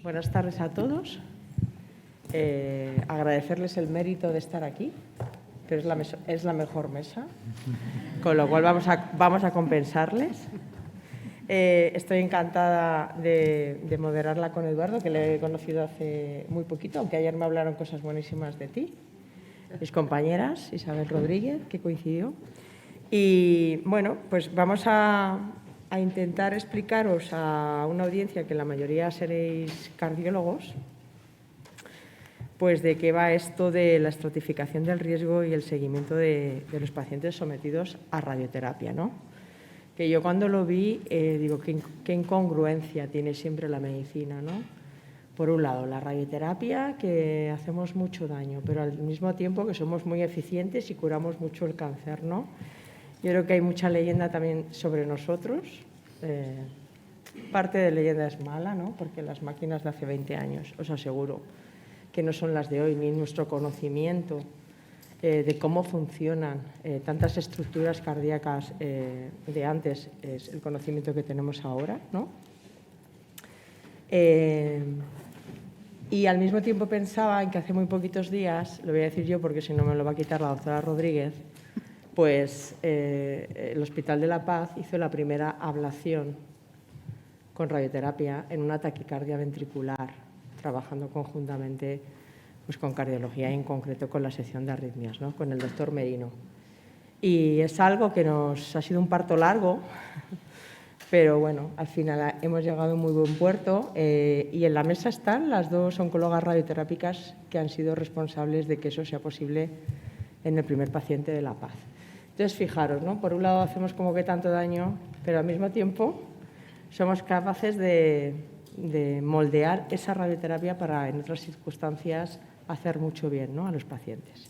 Buenas tardes a todos. Agradecerles el mérito de estar aquí, pero es la mejor mesa, con lo cual vamos a compensarles. Estoy encantada de moderarla con Eduardo, que le he conocido hace muy poquito, aunque ayer me hablaron cosas buenísimas de ti. Mis compañeras, Isabel Rodríguez, que coincidió. Y bueno, pues vamos a intentar explicaros a una audiencia que la mayoría seréis cardiólogos, pues de qué va esto de la estratificación del riesgo y el seguimiento de los pacientes sometidos a radioterapia, ¿no? Que yo cuando lo vi, digo, qué incongruencia tiene siempre la medicina, ¿no? Por un lado, la radioterapia, que hacemos mucho daño, pero al mismo tiempo que somos muy eficientes y curamos mucho el cáncer, ¿no? Yo creo que hay mucha leyenda también sobre nosotros. Parte de leyenda es mala, ¿no? Porque las máquinas de hace 20 años, os aseguro, que no son las de hoy, ni nuestro conocimiento de cómo funcionan tantas estructuras cardíacas de antes, es el conocimiento que tenemos ahora, ¿no? Y al mismo tiempo pensaba en que hace muy poquitos días, lo voy a decir yo porque si no me lo va a quitar la doctora Rodríguez, pues el Hospital de la Paz hizo la primera ablación con radioterapia en una taquicardia ventricular, trabajando conjuntamente pues, con cardiología y en concreto con la sección de arritmias, ¿no? Con el doctor Merino. Y es algo que nos ha sido un parto largo, pero bueno, al final hemos llegado a un muy buen puerto y en la mesa están las dos oncólogas radioterápicas que han sido responsables de que eso sea posible en el primer paciente de La Paz. Entonces, fijaros, ¿no? Por un lado hacemos como que tanto daño, pero al mismo tiempo somos capaces de moldear esa radioterapia para, en otras circunstancias, hacer mucho bien, ¿no? A los pacientes.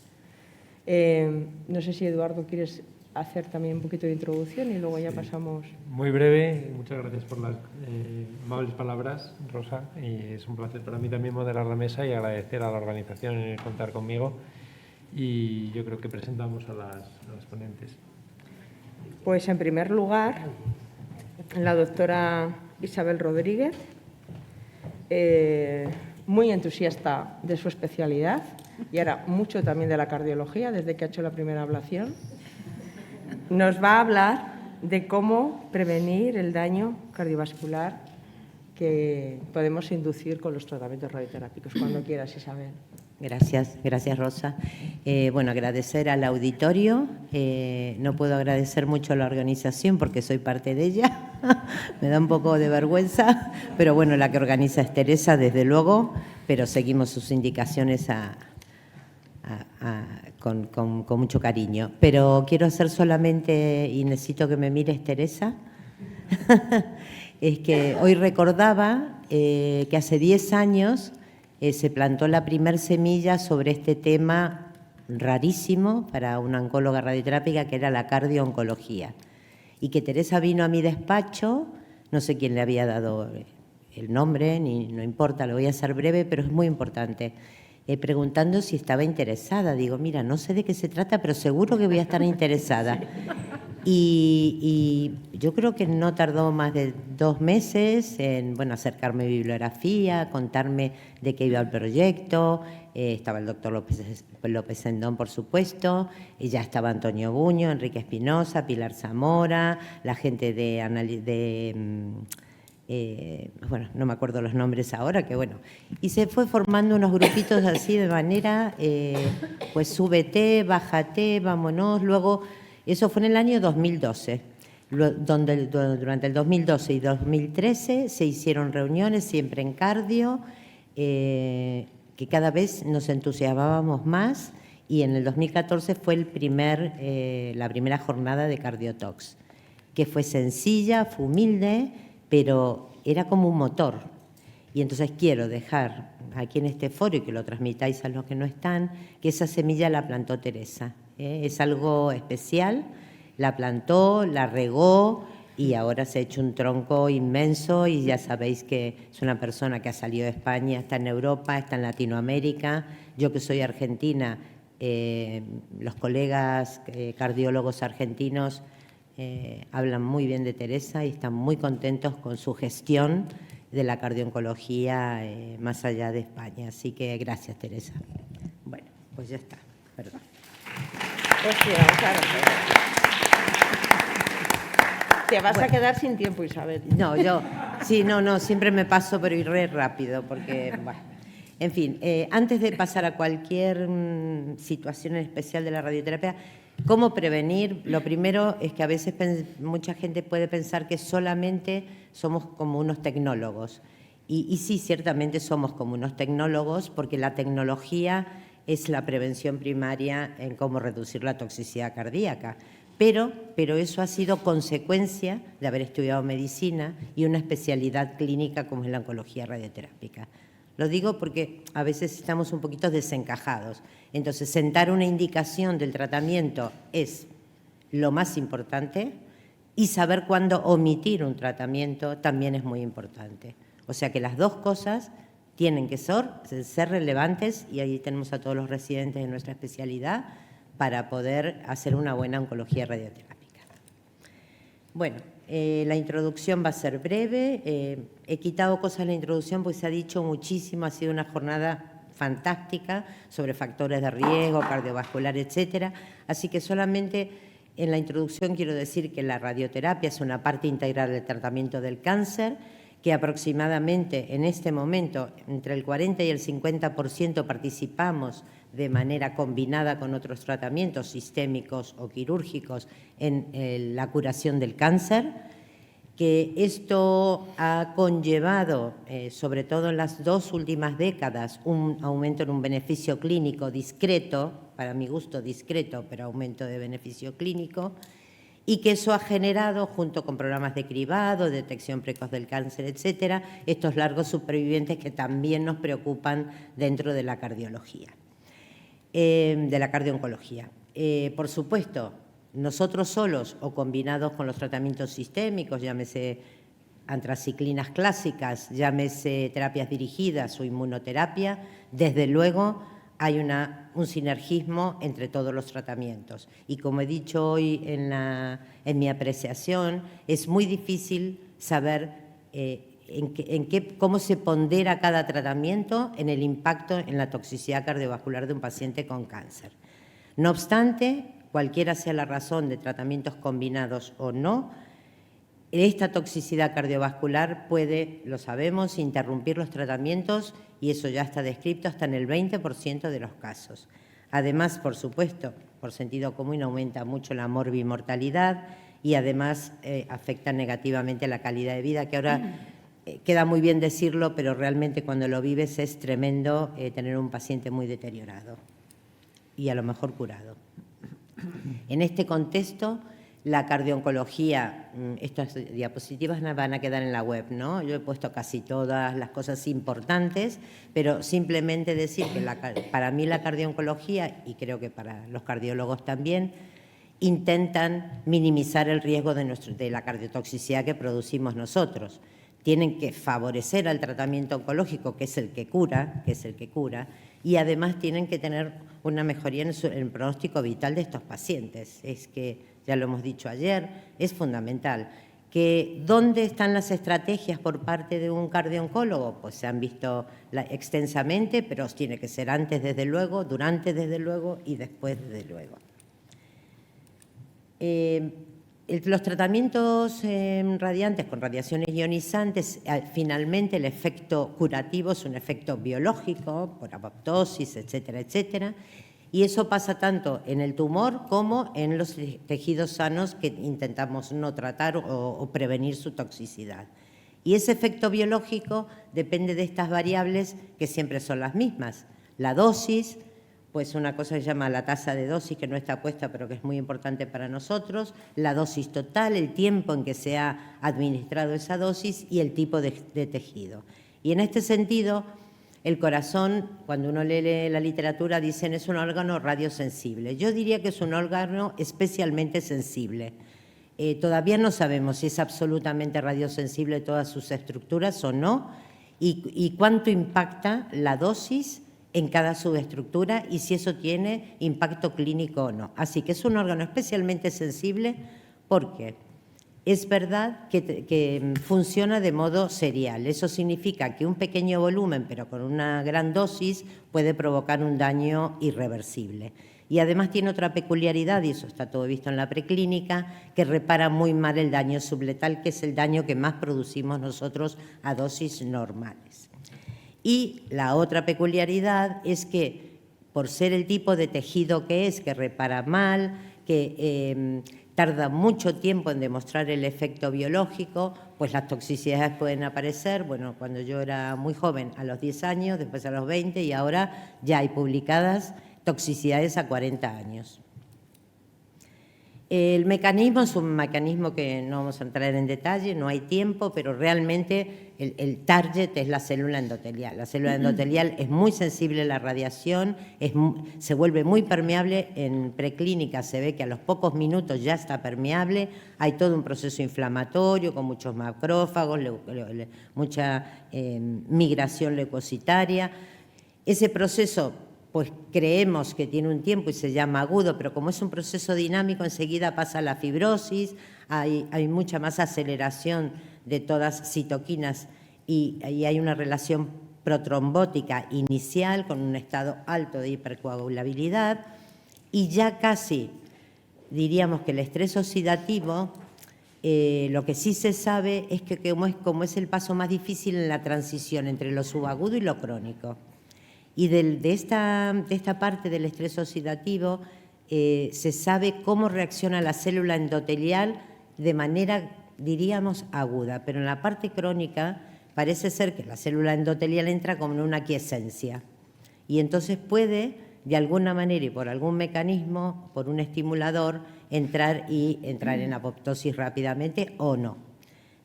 No sé si, Eduardo, quieres hacer también un poquito de introducción y luego ya pasamos. Muy breve, muchas gracias por las amables palabras, Rosa, y es un placer para mí también moderar la mesa y agradecer a la organización el contar conmigo. Y yo creo que presentamos a las ponentes. Pues en primer lugar, la doctora Isabel Rodríguez, muy entusiasta de su especialidad y ahora mucho también de la cardiología desde que ha hecho la primera ablación. Nos va a hablar de cómo prevenir el daño cardiovascular que podemos inducir con los tratamientos radioterápicos. Cuando quieras, Isabel. Gracias Rosa. Bueno, agradecer al auditorio. No puedo agradecer mucho a la organización porque soy parte de ella. Me da un poco de vergüenza, pero bueno, la que organiza es Teresa, desde luego, pero seguimos sus indicaciones con mucho cariño. Pero quiero hacer solamente, y necesito que me mires, Teresa, es que hoy recordaba que hace 10 años se plantó la primer semilla sobre este tema rarísimo para una oncóloga radioterápica, que era la cardio-oncología. Y que Teresa vino a mi despacho, no sé quién le había dado el nombre, no importa, lo voy a hacer breve, pero es muy importante, preguntando si estaba interesada. Digo, mira, no sé de qué se trata, pero seguro que voy a estar interesada. Y yo creo que no tardó más de 2 meses en, bueno, acercarme bibliografía, contarme de qué iba el proyecto. Estaba el doctor López Sendón, por supuesto, y ya estaba Antonio Buño, Enrique Espinosa, Pilar Zamora, la gente bueno, no me acuerdo los nombres ahora, que bueno. Y se fue formando unos grupitos así de manera, pues súbete, bájate, vámonos, luego. Eso fue en el año 2012, donde durante el 2012 y 2013 se hicieron reuniones siempre en cardio, que cada vez nos entusiasmábamos más, y en el 2014 fue la primera jornada de Cardiotox, que fue sencilla, fue humilde, pero era como un motor. Y entonces quiero dejar aquí en este foro, y que lo transmitáis a los que no están, que esa semilla la plantó Teresa. Es algo especial, la plantó, la regó y ahora se ha hecho un tronco inmenso, y ya sabéis que es una persona que ha salido de España, está en Europa, está en Latinoamérica. Yo, que soy argentina, los colegas cardiólogos argentinos hablan muy bien de Teresa y están muy contentos con su gestión de la cardiooncología más allá de España. Así que gracias, Teresa. Bueno, pues ya está. Perdón. Hostia, claro. Te vas a quedar sin tiempo, Isabel. No, siempre me paso, pero iré rápido, porque, bueno. En fin, antes de pasar a cualquier situación especial de la radioterapia, ¿cómo prevenir? Lo primero es que a veces mucha gente puede pensar que solamente somos como unos tecnólogos. Y sí, ciertamente somos como unos tecnólogos, porque la tecnología es la prevención primaria en cómo reducir la toxicidad cardíaca. Pero eso ha sido consecuencia de haber estudiado medicina y una especialidad clínica como es la oncología radioterápica. Lo digo porque a veces estamos un poquito desencajados. Entonces, sentar una indicación del tratamiento es lo más importante y saber cuándo omitir un tratamiento también es muy importante. O sea que las dos cosas tienen que ser relevantes y ahí tenemos a todos los residentes de nuestra especialidad para poder hacer una buena oncología radioterápica. Bueno, la introducción va a ser breve. He quitado cosas en la introducción porque se ha dicho muchísimo, ha sido una jornada fantástica sobre factores de riesgo, cardiovascular, etcétera. Así que solamente en la introducción quiero decir que la radioterapia es una parte integral del tratamiento del cáncer, que aproximadamente en este momento entre el 40 y el 50% participamos de manera combinada con otros tratamientos sistémicos o quirúrgicos en la curación del cáncer, que esto ha conllevado, sobre todo en las 2 últimas décadas, un aumento en un beneficio clínico discreto, para mi gusto discreto, pero aumento de beneficio clínico, y que eso ha generado, junto con programas de cribado, detección precoz del cáncer, etcétera, estos largos supervivientes que también nos preocupan dentro de la cardiología, de la cardiooncología. Por supuesto, nosotros solos o combinados con los tratamientos sistémicos, llámese antraciclinas clásicas, llámese terapias dirigidas o inmunoterapia, desde luego hay un sinergismo entre todos los tratamientos. Y como he dicho hoy en mi apreciación, es muy difícil saber cómo se pondera cada tratamiento en el impacto en la toxicidad cardiovascular de un paciente con cáncer. No obstante, cualquiera sea la razón de tratamientos combinados o no, esta toxicidad cardiovascular puede, lo sabemos, interrumpir los tratamientos y eso ya está descrito hasta en el 20% de los casos. Además, por supuesto, por sentido común aumenta mucho la morbimortalidad y además afecta negativamente la calidad de vida, que ahora queda muy bien decirlo, pero realmente cuando lo vives es tremendo tener un paciente muy deteriorado y a lo mejor curado. En este contexto, la cardiooncología, estas diapositivas van a quedar en la web, ¿no? Yo he puesto casi todas las cosas importantes, pero simplemente decir que para mí la cardiooncología, y creo que para los cardiólogos también, intentan minimizar el riesgo de la cardiotoxicidad que producimos nosotros. Tienen que favorecer al tratamiento oncológico, que es el que cura, y además tienen que tener una mejoría en el pronóstico vital de estos pacientes. Es que, ya lo hemos dicho ayer, es fundamental. ¿Dónde están las estrategias por parte de un cardiooncólogo? Pues se han visto extensamente, pero tiene que ser antes desde luego, durante desde luego y después desde luego. Los tratamientos radiantes con radiaciones ionizantes, finalmente el efecto curativo es un efecto biológico, por apoptosis, etcétera, etcétera, y eso pasa tanto en el tumor como en los tejidos sanos que intentamos no tratar o prevenir su toxicidad. Y ese efecto biológico depende de estas variables que siempre son las mismas. La dosis, pues una cosa se llama la tasa de dosis, que no está puesta, pero que es muy importante para nosotros, la dosis total, el tiempo en que se ha administrado esa dosis y el tipo de tejido. Y en este sentido, el corazón, cuando uno lee la literatura, dicen es un órgano radiosensible. Yo diría que es un órgano especialmente sensible. Todavía no sabemos si es absolutamente radiosensible todas sus estructuras o no, y cuánto impacta la dosis en cada subestructura y si eso tiene impacto clínico o no. Así que es un órgano especialmente sensible porque Es verdad que funciona de modo serial. Eso significa que un pequeño volumen, pero con una gran dosis, puede provocar un daño irreversible. Y además tiene otra peculiaridad, y eso está todo visto en la preclínica, que repara muy mal el daño subletal, que es el daño que más producimos nosotros a dosis normales. Y la otra peculiaridad es que, por ser el tipo de tejido que es, que repara mal, que tarda mucho tiempo en demostrar el efecto biológico, pues las toxicidades pueden aparecer, bueno, cuando yo era muy joven, a los 10 años, después a los 20, y ahora ya hay publicadas toxicidades a 40 años. El mecanismo es un mecanismo que no vamos a entrar en detalle, no hay tiempo, pero realmente el target es la célula endotelial. La célula endotelial es muy sensible a la radiación, se vuelve muy permeable. En preclínica se ve que a los pocos minutos ya está permeable, hay todo un proceso inflamatorio con muchos macrófagos, mucha migración leucocitaria. Ese proceso, pues creemos que tiene un tiempo y se llama agudo, pero como es un proceso dinámico, enseguida pasa la fibrosis, hay mucha más aceleración de todas citoquinas y hay una relación protrombótica inicial con un estado alto de hipercoagulabilidad y ya casi diríamos que el estrés oxidativo, lo que sí se sabe es que como es el paso más difícil en la transición entre lo subagudo y lo crónico. Y de esta parte del estrés oxidativo se sabe cómo reacciona la célula endotelial de manera, diríamos, aguda, pero en la parte crónica parece ser que la célula endotelial entra como en una quiescencia y entonces puede, de alguna manera y por algún mecanismo, por un estimulador, entrar en apoptosis rápidamente o no.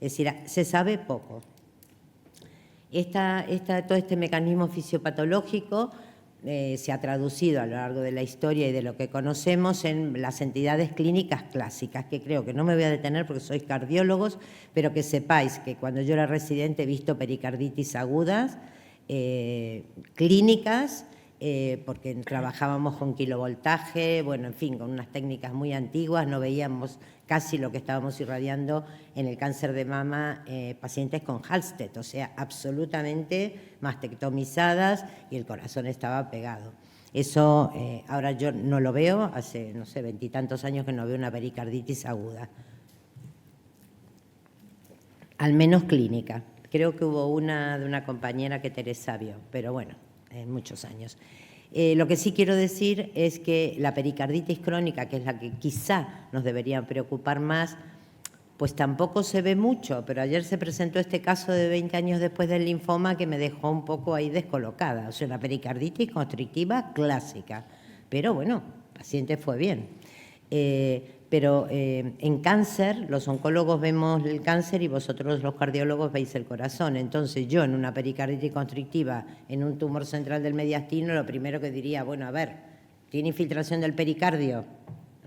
Es decir, se sabe poco. Todo este mecanismo fisiopatológico se ha traducido a lo largo de la historia y de lo que conocemos en las entidades clínicas clásicas, que creo que no me voy a detener porque sois cardiólogos, pero que sepáis que cuando yo era residente he visto pericarditis agudas, clínicas, porque trabajábamos con kilovoltaje, bueno, en fin, con unas técnicas muy antiguas, no veíamos casi lo que estábamos irradiando en el cáncer de mama, pacientes con Halsted, o sea, absolutamente mastectomizadas y el corazón estaba pegado. Eso ahora yo no lo veo, hace, no sé, 20 y tantos años que no veo una pericarditis aguda. Al menos clínica. Creo que hubo una de una compañera que Teresa vio, pero bueno, en muchos años. Lo que sí quiero decir es que la pericarditis crónica, que es la que quizá nos debería preocupar más, pues tampoco se ve mucho, pero ayer se presentó este caso de 20 años después del linfoma que me dejó un poco ahí descolocada. O sea, una pericarditis constrictiva clásica, pero bueno, el paciente fue bien. Pero en cáncer, los oncólogos vemos el cáncer y vosotros los cardiólogos veis el corazón. Entonces yo en una pericarditis constrictiva, en un tumor central del mediastino, lo primero que diría, bueno, a ver, ¿tiene infiltración del pericardio?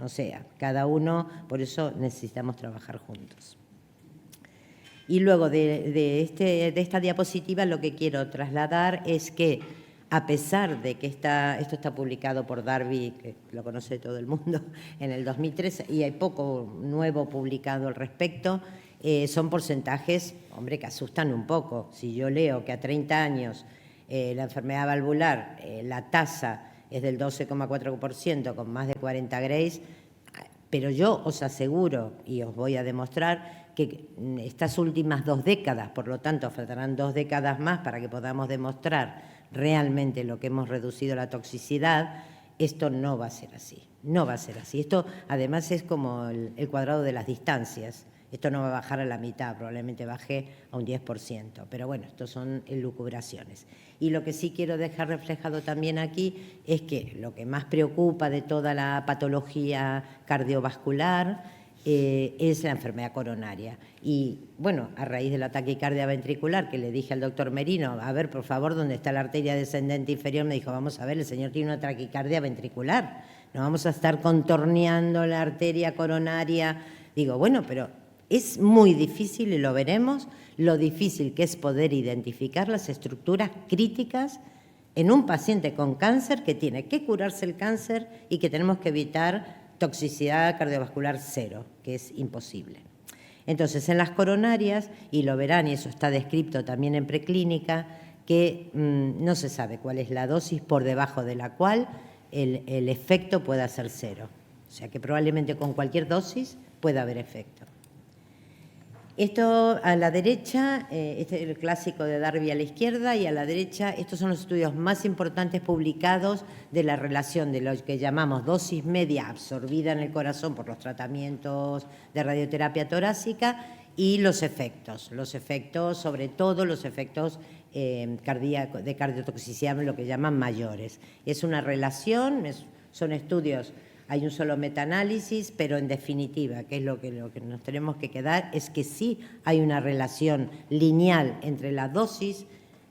O sea, cada uno, por eso necesitamos trabajar juntos. Y luego de esta diapositiva lo que quiero trasladar es que a pesar de que esto está publicado por Darby, que lo conoce todo el mundo, en el 2013, y hay poco nuevo publicado al respecto, son porcentajes, hombre, que asustan un poco. Si yo leo que a 30 años la enfermedad valvular, la tasa es del 12,4%, con más de 40 Grays, pero yo os aseguro, y os voy a demostrar, que estas últimas 2 décadas, por lo tanto, faltarán 2 décadas más para que podamos demostrar realmente lo que hemos reducido la toxicidad, esto no va a ser así, no va a ser así. Esto además es como el cuadrado de las distancias, esto no va a bajar a la mitad, probablemente baje a un 10%, pero bueno, esto son elucubraciones. Y lo que sí quiero dejar reflejado también aquí es que lo que más preocupa de toda la patología cardiovascular es la enfermedad coronaria. Y, bueno, a raíz de la taquicardia ventricular, que le dije al doctor Merino, a ver, por favor, ¿dónde está la arteria descendente inferior? Me dijo, vamos a ver, el señor tiene una taquicardia ventricular, no vamos a estar contorneando la arteria coronaria. Digo, bueno, pero es muy difícil, y lo veremos, lo difícil que es poder identificar las estructuras críticas en un paciente con cáncer que tiene que curarse el cáncer y que tenemos que evitar toxicidad cardiovascular cero, que es imposible. Entonces, en las coronarias, y lo verán, y eso está descrito también en preclínica, que no se sabe cuál es la dosis por debajo de la cual el efecto pueda ser cero. O sea que probablemente con cualquier dosis pueda haber efecto. Esto a la derecha, este es el clásico de Darby a la izquierda, y a la derecha estos son los estudios más importantes publicados de la relación de lo que llamamos dosis media absorbida en el corazón por los tratamientos de radioterapia torácica y los efectos, sobre todo los efectos de cardiotoxicidad, lo que llaman mayores. Es una relación, son estudios. Hay un solo metaanálisis, pero en definitiva, que es lo que nos tenemos que quedar, es que sí hay una relación lineal entre la dosis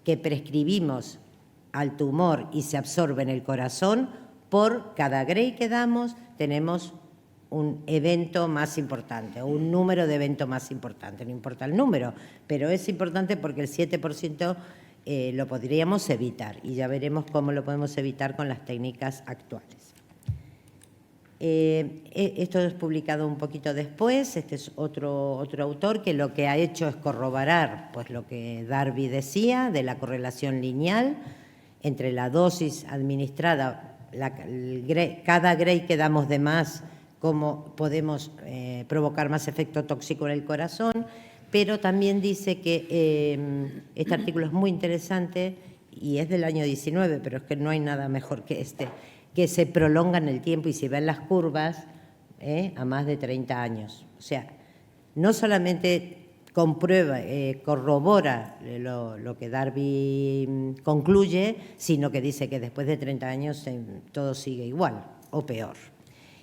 que prescribimos al tumor y se absorbe en el corazón. Por cada Gray que damos, tenemos un evento más importante, o un número de eventos más importante. No importa el número, pero es importante porque el 7% lo podríamos evitar, y ya veremos cómo lo podemos evitar con las técnicas actuales. Esto es publicado un poquito después. Este es otro autor que lo que ha hecho es corroborar pues, lo que Darby decía de la correlación lineal entre la dosis administrada, cada Gray que damos de más, cómo podemos provocar más efecto tóxico en el corazón, pero también dice que este artículo es muy interesante y es del año 19, pero es que no hay nada mejor que este, que se prolonga en el tiempo y se ven las curvas a más de 30 años. O sea, no solamente comprueba, corrobora lo que Darby concluye, sino que dice que después de 30 años todo sigue igual o peor.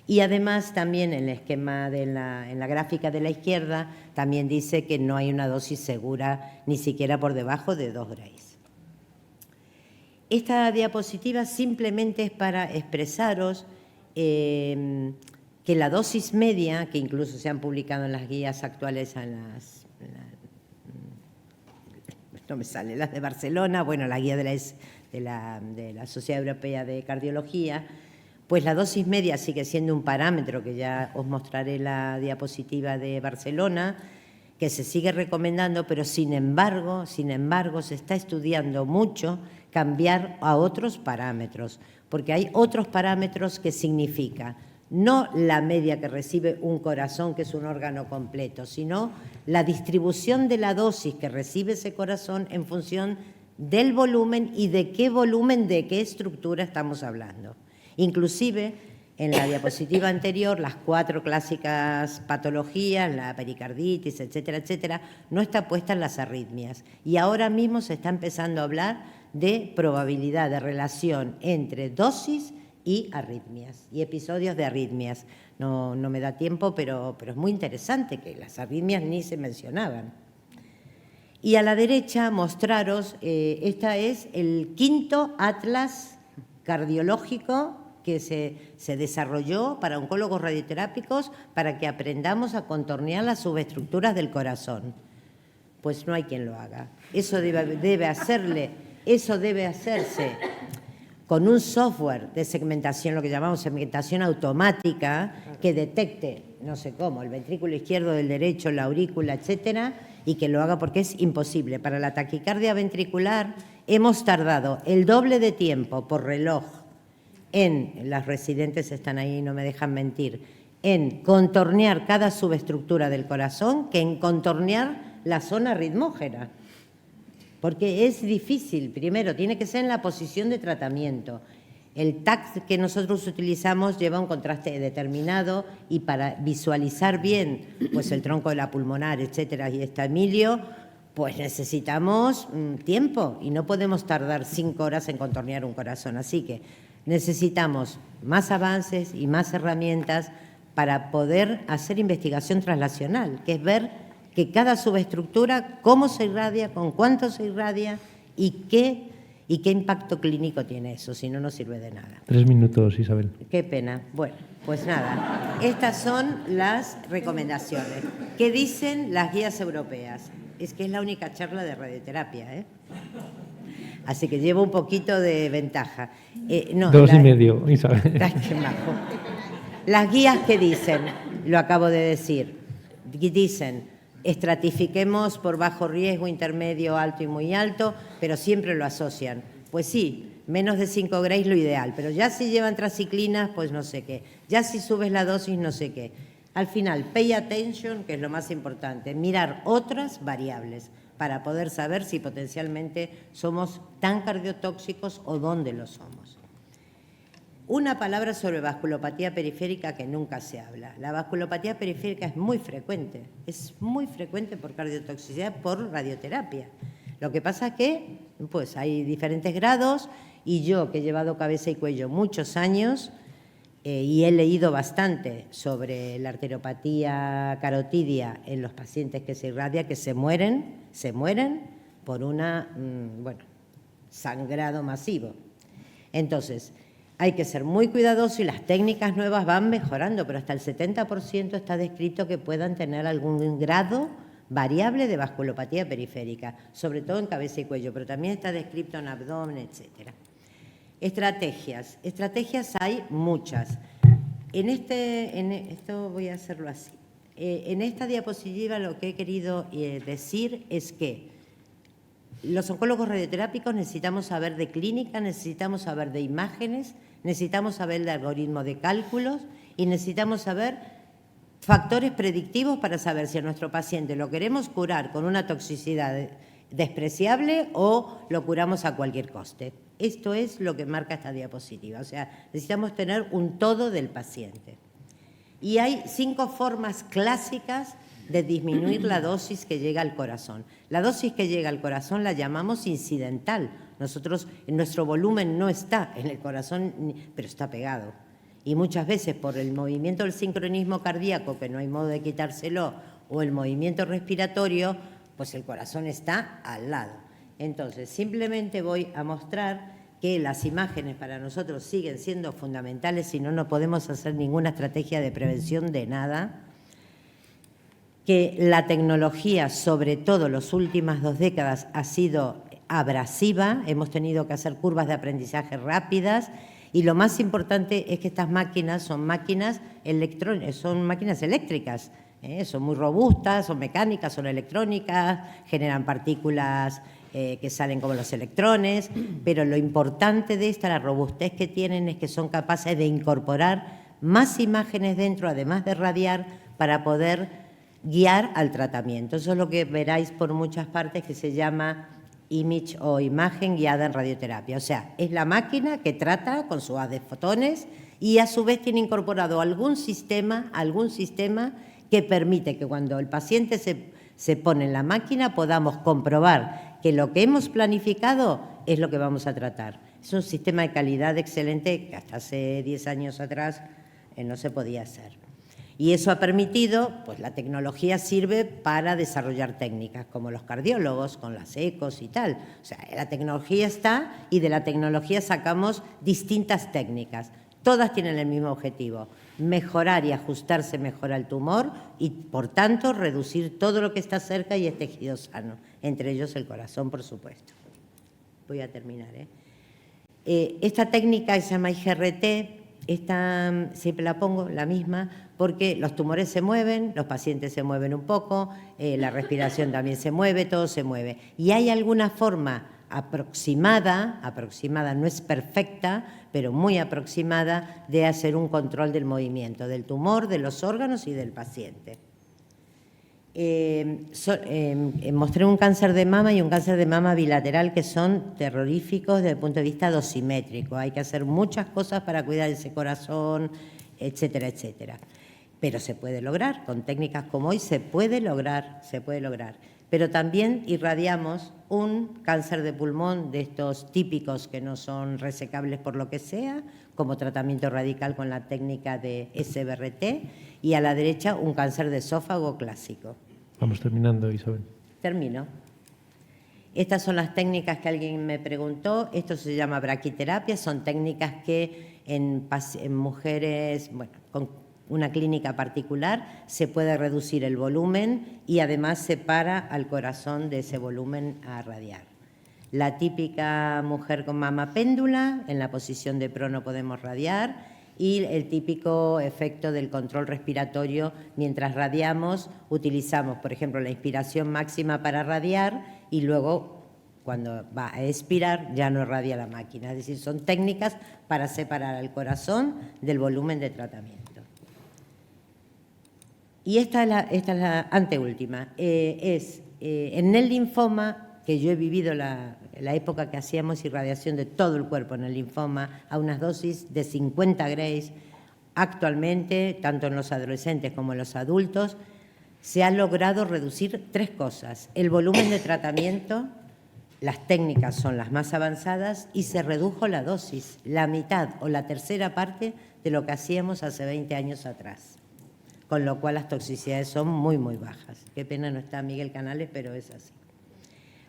Y además también en el esquema en la gráfica de la izquierda también dice que no hay una dosis segura ni siquiera por debajo de 2 Grays. Esta diapositiva simplemente es para expresaros que la dosis media, que incluso se han publicado en las guías actuales, no me sale, las de Barcelona, bueno, la guía de la Sociedad Europea de Cardiología, pues la dosis media sigue siendo un parámetro, que ya os mostraré la diapositiva de Barcelona, que se sigue recomendando, pero sin embargo se está estudiando mucho cambiar a otros parámetros, porque hay otros parámetros que significa no la media que recibe un corazón, que es un órgano completo, sino la distribución de la dosis que recibe ese corazón en función del volumen y de qué volumen, de qué estructura estamos hablando. Inclusive, en la diapositiva anterior, las 4 clásicas patologías, la pericarditis, etcétera, etcétera, no está puesta en las arritmias. Y ahora mismo se está empezando a hablar de probabilidad de relación entre dosis y arritmias, y episodios de arritmias. No me da tiempo, pero es muy interesante que las arritmias ni se mencionaban. Y a la derecha mostraros, esta es el 5º atlas cardiológico que se desarrolló para oncólogos radioterápicos para que aprendamos a contornear las subestructuras del corazón. Pues no hay quien lo haga. Eso debe hacerse con un software de segmentación, lo que llamamos segmentación automática, que detecte, no sé cómo, el ventrículo izquierdo, del derecho, la aurícula, etcétera, y que lo haga porque es imposible. Para la taquicardia ventricular hemos tardado el doble de tiempo por reloj las residentes están ahí, no me dejan mentir, en contornear cada subestructura del corazón que en contornear la zona ritmógena. Porque es difícil, primero, tiene que ser en la posición de tratamiento. El TAC que nosotros utilizamos lleva un contraste determinado y para visualizar bien pues el tronco de la pulmonar, etcétera, y está Emilio, pues necesitamos tiempo y no podemos tardar 5 horas en contornear un corazón. Así que necesitamos más avances y más herramientas para poder hacer investigación translacional, que es ver que cada subestructura, cómo se irradia, con cuánto se irradia y qué impacto clínico tiene eso, si no, no sirve de nada. 3 minutos, Isabel. Qué pena. Bueno, pues nada, estas son las recomendaciones. ¿Qué dicen las guías europeas? Es que es la única charla de radioterapia, ¿eh? Así que llevo un poquito de ventaja. 2 y medio, Isabel. Ay, qué majo. Las guías que dicen, lo acabo de decir, dicen estratifiquemos por bajo riesgo, intermedio, alto y muy alto, pero siempre lo asocian. Pues sí, menos de 5 grays lo ideal, pero ya si llevan traciclinas, pues no sé qué. Ya si subes la dosis, no sé qué. Al final, pay attention, que es lo más importante, mirar otras variables para poder saber si potencialmente somos tan cardiotóxicos o dónde lo somos. Una palabra sobre vasculopatía periférica que nunca se habla. La vasculopatía periférica es muy frecuente por cardiotoxicidad, por radioterapia. Lo que pasa es que pues, hay diferentes grados y yo, que he llevado cabeza y cuello muchos años y he leído bastante sobre la arteriopatía carotidia en los pacientes que se irradia, que se mueren por sangrado masivo. Entonces, hay que ser muy cuidadoso y las técnicas nuevas van mejorando, pero hasta el 70% está descrito que puedan tener algún grado variable de vasculopatía periférica, sobre todo en cabeza y cuello, pero también está descrito en abdomen, etcétera. Estrategias hay muchas. Esto voy a hacerlo así. En esta diapositiva lo que he querido decir es que los oncólogos radioterápicos necesitamos saber de clínica, necesitamos saber de imágenes, necesitamos saber de algoritmos de cálculos y necesitamos saber factores predictivos para saber si a nuestro paciente lo queremos curar con una toxicidad despreciable o lo curamos a cualquier coste. Esto es lo que marca esta diapositiva. O sea, necesitamos tener un todo del paciente. Y hay 5 formas clásicas de disminuir la dosis que llega al corazón. La dosis que llega al corazón la llamamos incidental. Nuestro volumen no está en el corazón, pero está pegado. Y muchas veces por el movimiento del sincronismo cardíaco, que no hay modo de quitárselo, o el movimiento respiratorio, pues el corazón está al lado. Entonces, simplemente voy a mostrar que las imágenes para nosotros siguen siendo fundamentales, si no, no podemos hacer ninguna estrategia de prevención de nada. Que la tecnología, sobre todo las últimas 2 décadas, ha sido abrasiva, hemos tenido que hacer curvas de aprendizaje rápidas y lo más importante es que estas máquinas son máquinas eléctricas, son muy robustas, son mecánicas, son electrónicas, generan partículas que salen como los electrones, pero lo importante de esta, la robustez que tienen, es que son capaces de incorporar más imágenes dentro, además de radiar, para poder guiar al tratamiento. Eso es lo que veráis por muchas partes, que se llama image o imagen guiada en radioterapia. O sea, es la máquina que trata con su haz de fotones y a su vez tiene incorporado algún sistema que permite que cuando el paciente se pone en la máquina podamos comprobar que lo que hemos planificado es lo que vamos a tratar. Es un sistema de calidad excelente que hasta hace 10 años atrás no se podía hacer. Y eso ha permitido, pues la tecnología sirve para desarrollar técnicas, como los cardiólogos, con las ecos y tal. O sea, la tecnología está y de la tecnología sacamos distintas técnicas. Todas tienen el mismo objetivo, mejorar y ajustarse mejor al tumor y, por tanto, reducir todo lo que está cerca y es tejido sano, entre ellos el corazón, por supuesto. Voy a terminar. Esta técnica que se llama IGRT, esta siempre la pongo, la misma, porque los tumores se mueven, los pacientes se mueven un poco, la respiración también se mueve, todo se mueve. Y hay alguna forma aproximada, no es perfecta, pero muy aproximada, de hacer un control del movimiento del tumor, de los órganos y del paciente. Mostré un cáncer de mama y un cáncer de mama bilateral que son terroríficos desde el punto de vista dosimétrico. Hay que hacer muchas cosas para cuidar ese corazón, etcétera, etcétera. Pero se puede lograr, con técnicas como hoy se puede lograr. Pero también irradiamos un cáncer de pulmón de estos típicos que no son resecables por lo que sea, como tratamiento radical con la técnica de SBRT, y a la derecha un cáncer de esófago clásico. Vamos terminando, Isabel. Termino. Estas son las técnicas que alguien me preguntó. Esto se llama braquiterapia. Son técnicas que en mujeres, bueno, con una clínica particular, se puede reducir el volumen y además se para al corazón de ese volumen a radiar. La típica mujer con mama péndula, en la posición de prono podemos radiar, y el típico efecto del control respiratorio. Mientras radiamos, utilizamos, por ejemplo, la inspiración máxima para radiar y luego, cuando va a expirar, ya no irradia la máquina. Es decir, son técnicas para separar al corazón del volumen de tratamiento. Y esta es la anteúltima. En el linfoma, que yo he vivido la época que hacíamos irradiación de todo el cuerpo en el linfoma a unas dosis de 50 grays, actualmente, tanto en los adolescentes como en los adultos, se ha logrado reducir 3 cosas. El volumen de tratamiento, las técnicas son las más avanzadas y se redujo la dosis, la mitad o la tercera parte de lo que hacíamos hace 20 años atrás. Con lo cual las toxicidades son muy, muy bajas. Qué pena no está Miguel Canales, pero es así.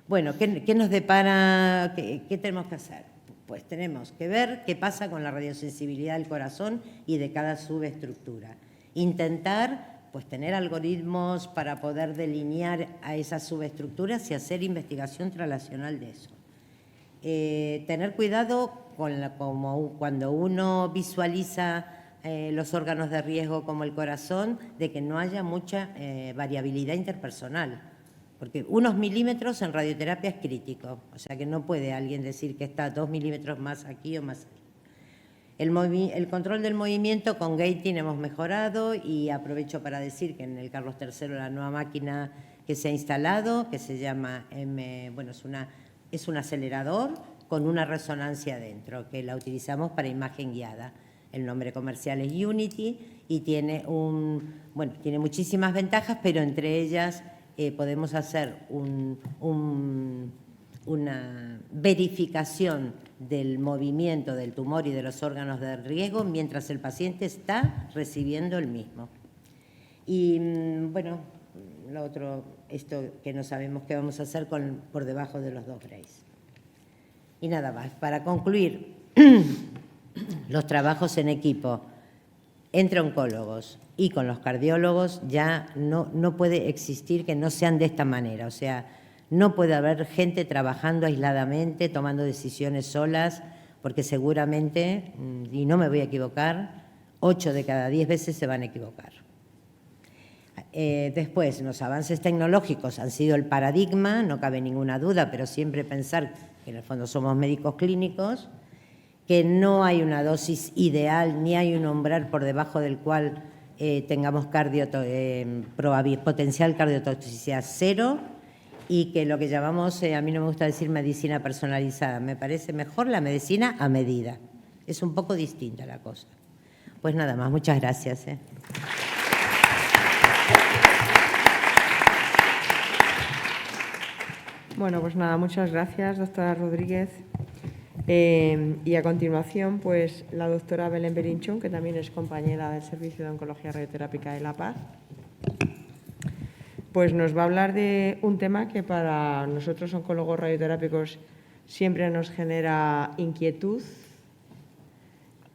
Bueno, ¿qué nos depara? ¿Qué tenemos que hacer? Pues tenemos que ver qué pasa con la radiosensibilidad del corazón y de cada subestructura. Intentar, pues, tener algoritmos para poder delinear a esas subestructuras y hacer investigación translacional de eso. Tener cuidado como cuando uno visualiza los órganos de riesgo como el corazón, de que no haya mucha variabilidad interpersonal. Porque unos milímetros en radioterapia es crítico, o sea que no puede alguien decir que está 2 milímetros más aquí o más aquí. El control del movimiento con gating hemos mejorado y aprovecho para decir que en el Carlos III la nueva máquina que se ha instalado, que se llama, es un acelerador con una resonancia dentro, que la utilizamos para imagen guiada. El nombre comercial es Unity y tiene muchísimas ventajas, pero entre ellas podemos hacer una verificación del movimiento del tumor y de los órganos de riesgo mientras el paciente está recibiendo el mismo. Y bueno, lo otro, esto que no sabemos qué vamos a hacer por debajo de los 2 grays. Y nada más, para concluir, los trabajos en equipo entre oncólogos y con los cardiólogos ya no puede existir que no sean de esta manera. O sea, no puede haber gente trabajando aisladamente, tomando decisiones solas, porque seguramente, y no me voy a equivocar, 8 de cada 10 veces se van a equivocar. Después, los avances tecnológicos han sido el paradigma, no cabe ninguna duda, pero siempre pensar que en el fondo somos médicos clínicos, que no hay una dosis ideal ni hay un umbral por debajo del cual tengamos potencial cardiotoxicidad 0 y que lo que llamamos, a mí no me gusta decir medicina personalizada, me parece mejor la medicina a medida. Es un poco distinta la cosa. Pues nada más, muchas gracias. Bueno, pues nada, muchas gracias, doctora Rodríguez. Y a continuación, pues la doctora Belén Belinchón, que también es compañera del Servicio de Oncología Radioterápica de La Paz, pues nos va a hablar de un tema que para nosotros oncólogos radioterápicos siempre nos genera inquietud.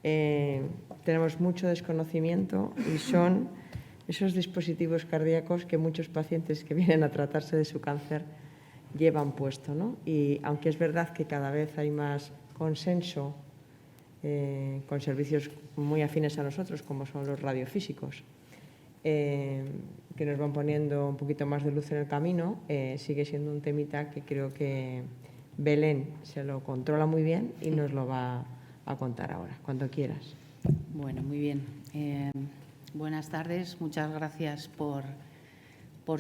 Tenemos mucho desconocimiento y son esos dispositivos cardíacos que muchos pacientes que vienen a tratarse de su cáncer llevan puesto, ¿no? Y aunque es verdad que cada vez hay más consenso con servicios muy afines a nosotros, como son los radiofísicos, que nos van poniendo un poquito más de luz en el camino, sigue siendo un temita que creo que Belén se lo controla muy bien y nos lo va a contar ahora, cuando quieras. Bueno, muy bien. Buenas tardes, muchas gracias por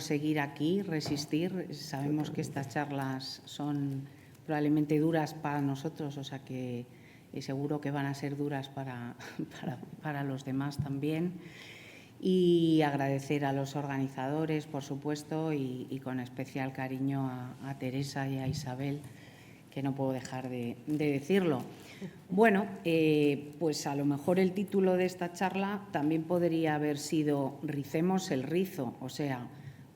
seguir aquí, resistir. Sabemos que estas charlas son probablemente duras para nosotros, o sea que seguro que van a ser duras para los demás también. Y agradecer a los organizadores, por supuesto, y con especial cariño a Teresa y a Isabel, que no puedo dejar de decirlo. Bueno, pues a lo mejor el título de esta charla también podría haber sido Ricemos el rizo, o sea,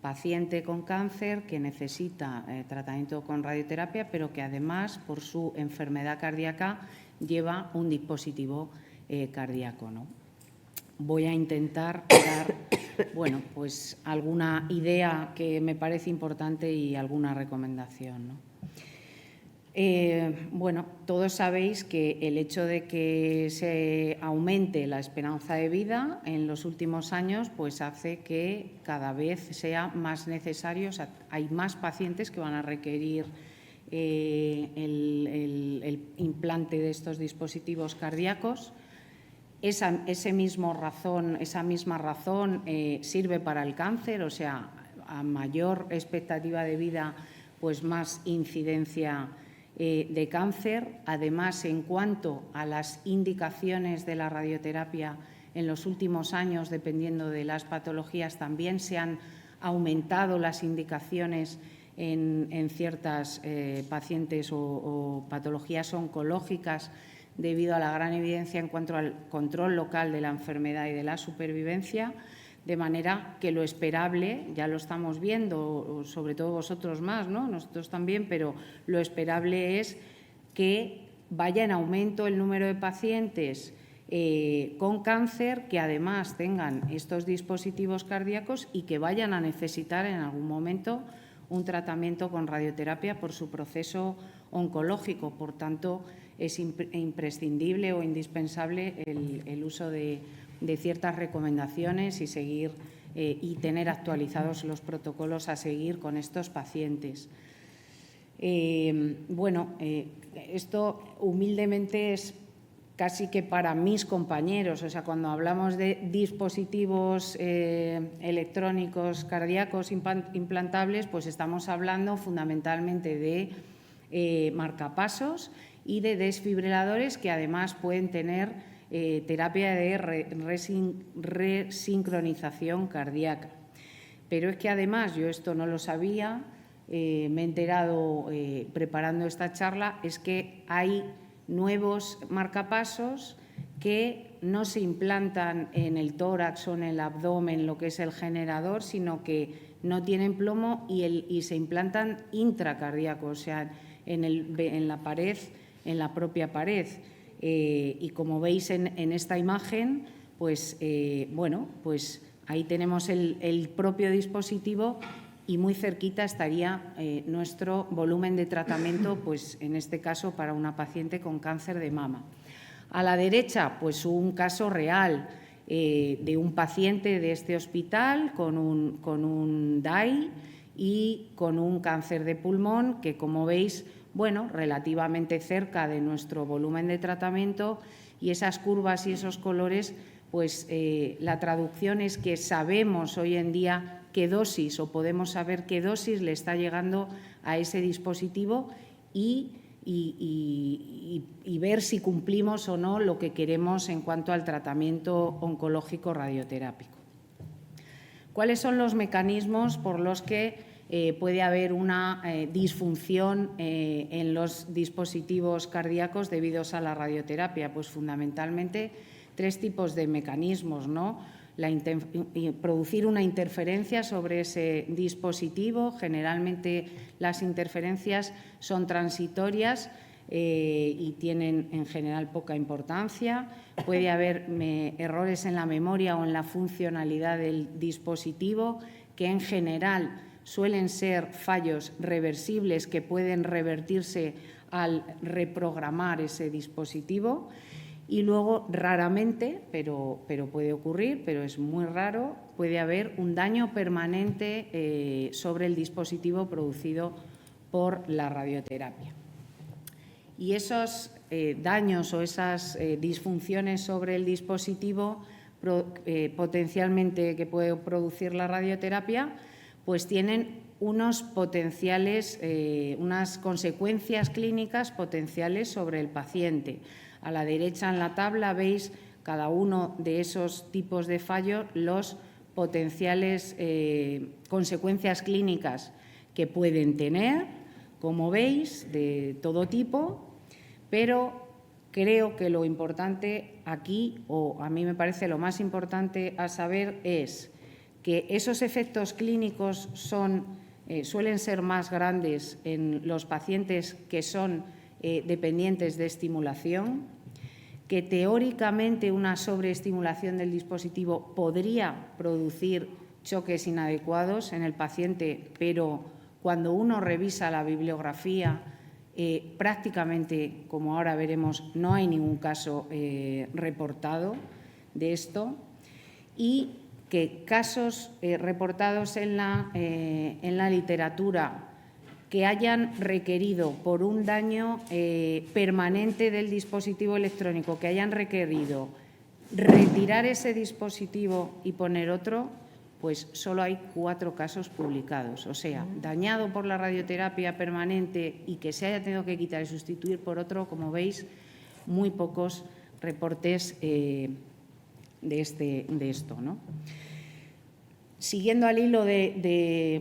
paciente con cáncer que necesita tratamiento con radioterapia, pero que además, por su enfermedad cardíaca, lleva un dispositivo cardíaco, ¿no? Voy a intentar dar, bueno, pues alguna idea que me parece importante y alguna recomendación, ¿no? Bueno, todos sabéis que el hecho de que se aumente la esperanza de vida en los últimos años pues hace que cada vez sea más necesario, o sea, hay más pacientes que van a requerir el implante de estos dispositivos cardíacos. Esa misma razón sirve para el cáncer, o sea, a mayor expectativa de vida, pues más incidencia de cáncer. Además, en cuanto a las indicaciones de la radioterapia, en los últimos años, dependiendo de las patologías, también se han aumentado las indicaciones en ciertas pacientes o patologías oncológicas debido a la gran evidencia en cuanto al control local de la enfermedad y de la supervivencia, de manera que lo esperable, ya lo estamos viendo, sobre todo vosotros más, ¿no? Nosotros también, pero lo esperable es que vaya en aumento el número de pacientes con cáncer que además tengan estos dispositivos cardíacos y que vayan a necesitar en algún momento un tratamiento con radioterapia por su proceso oncológico. Por tanto, es imprescindible o indispensable el uso de ciertas recomendaciones y seguir y tener actualizados los protocolos a seguir con estos pacientes. Esto humildemente es casi que para mis compañeros, o sea, cuando hablamos de dispositivos electrónicos cardíacos implantables, pues estamos hablando fundamentalmente de marcapasos y de desfibriladores que además pueden tener terapia de resincronización cardíaca. Pero es que además, yo esto no lo sabía, me he enterado preparando esta charla, es que hay nuevos marcapasos que no se implantan en el tórax o en el abdomen, lo que es el generador, sino que no tienen plomo y se implantan intracardíacos, o sea, en la pared, en la propia pared. Y como veis en esta imagen, pues ahí tenemos el propio dispositivo y muy cerquita estaría nuestro volumen de tratamiento, pues en este caso para una paciente con cáncer de mama. A la derecha, pues un caso real de un paciente de este hospital con un DAI y con un cáncer de pulmón que, como veis, relativamente cerca de nuestro volumen de tratamiento, y esas curvas y esos colores, pues la traducción es que sabemos hoy en día qué dosis o podemos saber qué dosis le está llegando a ese dispositivo y ver si cumplimos o no lo que queremos en cuanto al tratamiento oncológico radioterápico. ¿Cuáles son los mecanismos por los que puede haber una disfunción en los dispositivos cardíacos debidos a la radioterapia? Pues fundamentalmente 3 tipos de mecanismos, ¿no? Producir una interferencia sobre ese dispositivo. Generalmente las interferencias son transitorias y tienen en general poca importancia. Puede haber errores en la memoria o en la funcionalidad del dispositivo, que en general suelen ser fallos reversibles que pueden revertirse al reprogramar ese dispositivo. Y luego, raramente, pero puede ocurrir, pero es muy raro, puede haber un daño permanente sobre el dispositivo producido por la radioterapia. Y esos daños o esas disfunciones sobre el dispositivo potencialmente que puede producir la radioterapia, pues tienen unas consecuencias clínicas potenciales sobre el paciente. A la derecha en la tabla veis cada uno de esos tipos de fallo, los potenciales consecuencias clínicas que pueden tener, como veis, de todo tipo, pero creo que lo importante aquí, o a mí me parece lo más importante a saber, es que esos efectos clínicos suelen ser más grandes en los pacientes que son dependientes de estimulación, que teóricamente una sobreestimulación del dispositivo podría producir choques inadecuados en el paciente, pero cuando uno revisa la bibliografía prácticamente, como ahora veremos, no hay ningún caso reportado de esto, y que casos reportados en la literatura que hayan requerido por un daño permanente del dispositivo electrónico, que hayan requerido retirar ese dispositivo y poner otro, pues solo hay 4 casos publicados. O sea, dañado por la radioterapia permanente y que se haya tenido que quitar y sustituir por otro, como veis, muy pocos reportes de esto, ¿no? Siguiendo al hilo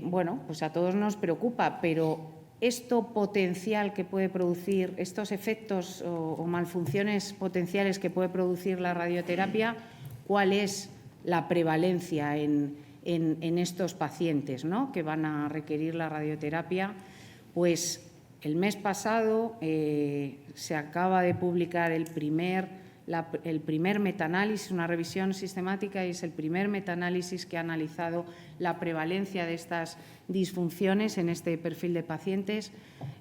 bueno, pues a todos nos preocupa, pero esto potencial que puede producir, estos efectos o malfunciones potenciales que puede producir la radioterapia, ¿cuál es la prevalencia en estos pacientes, ¿no?, que van a requerir la radioterapia? Pues el mes pasado se acaba de publicar el primer metaanálisis, una revisión sistemática, y es el primer metaanálisis que ha analizado la prevalencia de estas disfunciones en este perfil de pacientes,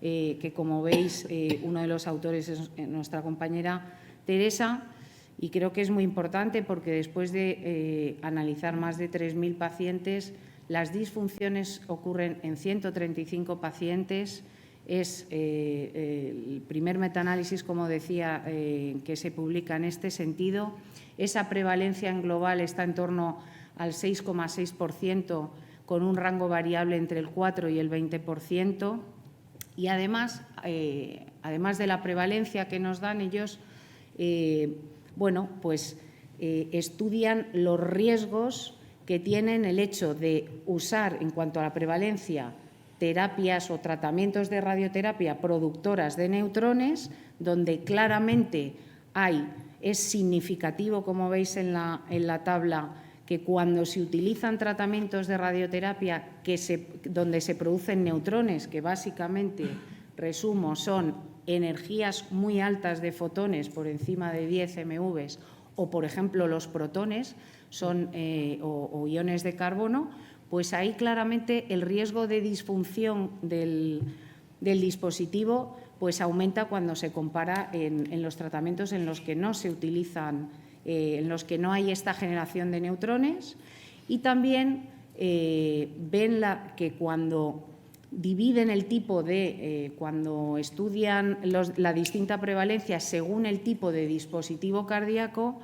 que, como veis, uno de los autores es nuestra compañera Teresa, y creo que es muy importante porque después de analizar más de 3.000 pacientes, las disfunciones ocurren en 135 pacientes. Es el primer metaanálisis, como decía, que se publica en este sentido. Esa prevalencia en global está en torno al 6,6%, con un rango variable entre el 4 y el 20%. Y además de la prevalencia que nos dan ellos, bueno, pues estudian los riesgos que tienen el hecho de usar, en cuanto a la prevalencia, terapias o tratamientos de radioterapia productoras de neutrones, donde claramente es significativo, como veis en la tabla, que cuando se utilizan tratamientos de radioterapia donde se producen neutrones, que básicamente, resumo, son energías muy altas de fotones por encima de 10 MV, o, por ejemplo, los protones o iones de carbono, pues ahí claramente el riesgo de disfunción del dispositivo pues aumenta cuando se compara en los tratamientos en los que no se utilizan, en los que no hay esta generación de neutrones. Y también ven que cuando dividen el tipo cuando estudian la distinta prevalencia según el tipo de dispositivo cardíaco,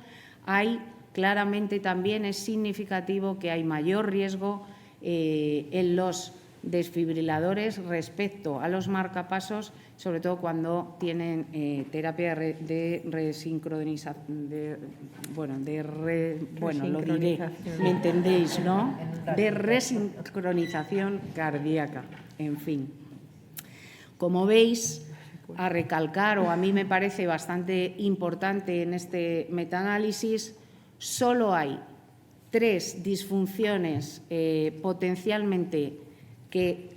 claramente también es significativo que hay mayor riesgo en los desfibriladores respecto a los marcapasos, sobre todo cuando tienen terapia de resincronización, lo diré, me entendéis, ¿no?, de resincronización cardíaca. En fin, como veis, a recalcar, o a mí me parece bastante importante en este metaanálisis, solo hay 3 disfunciones potencialmente que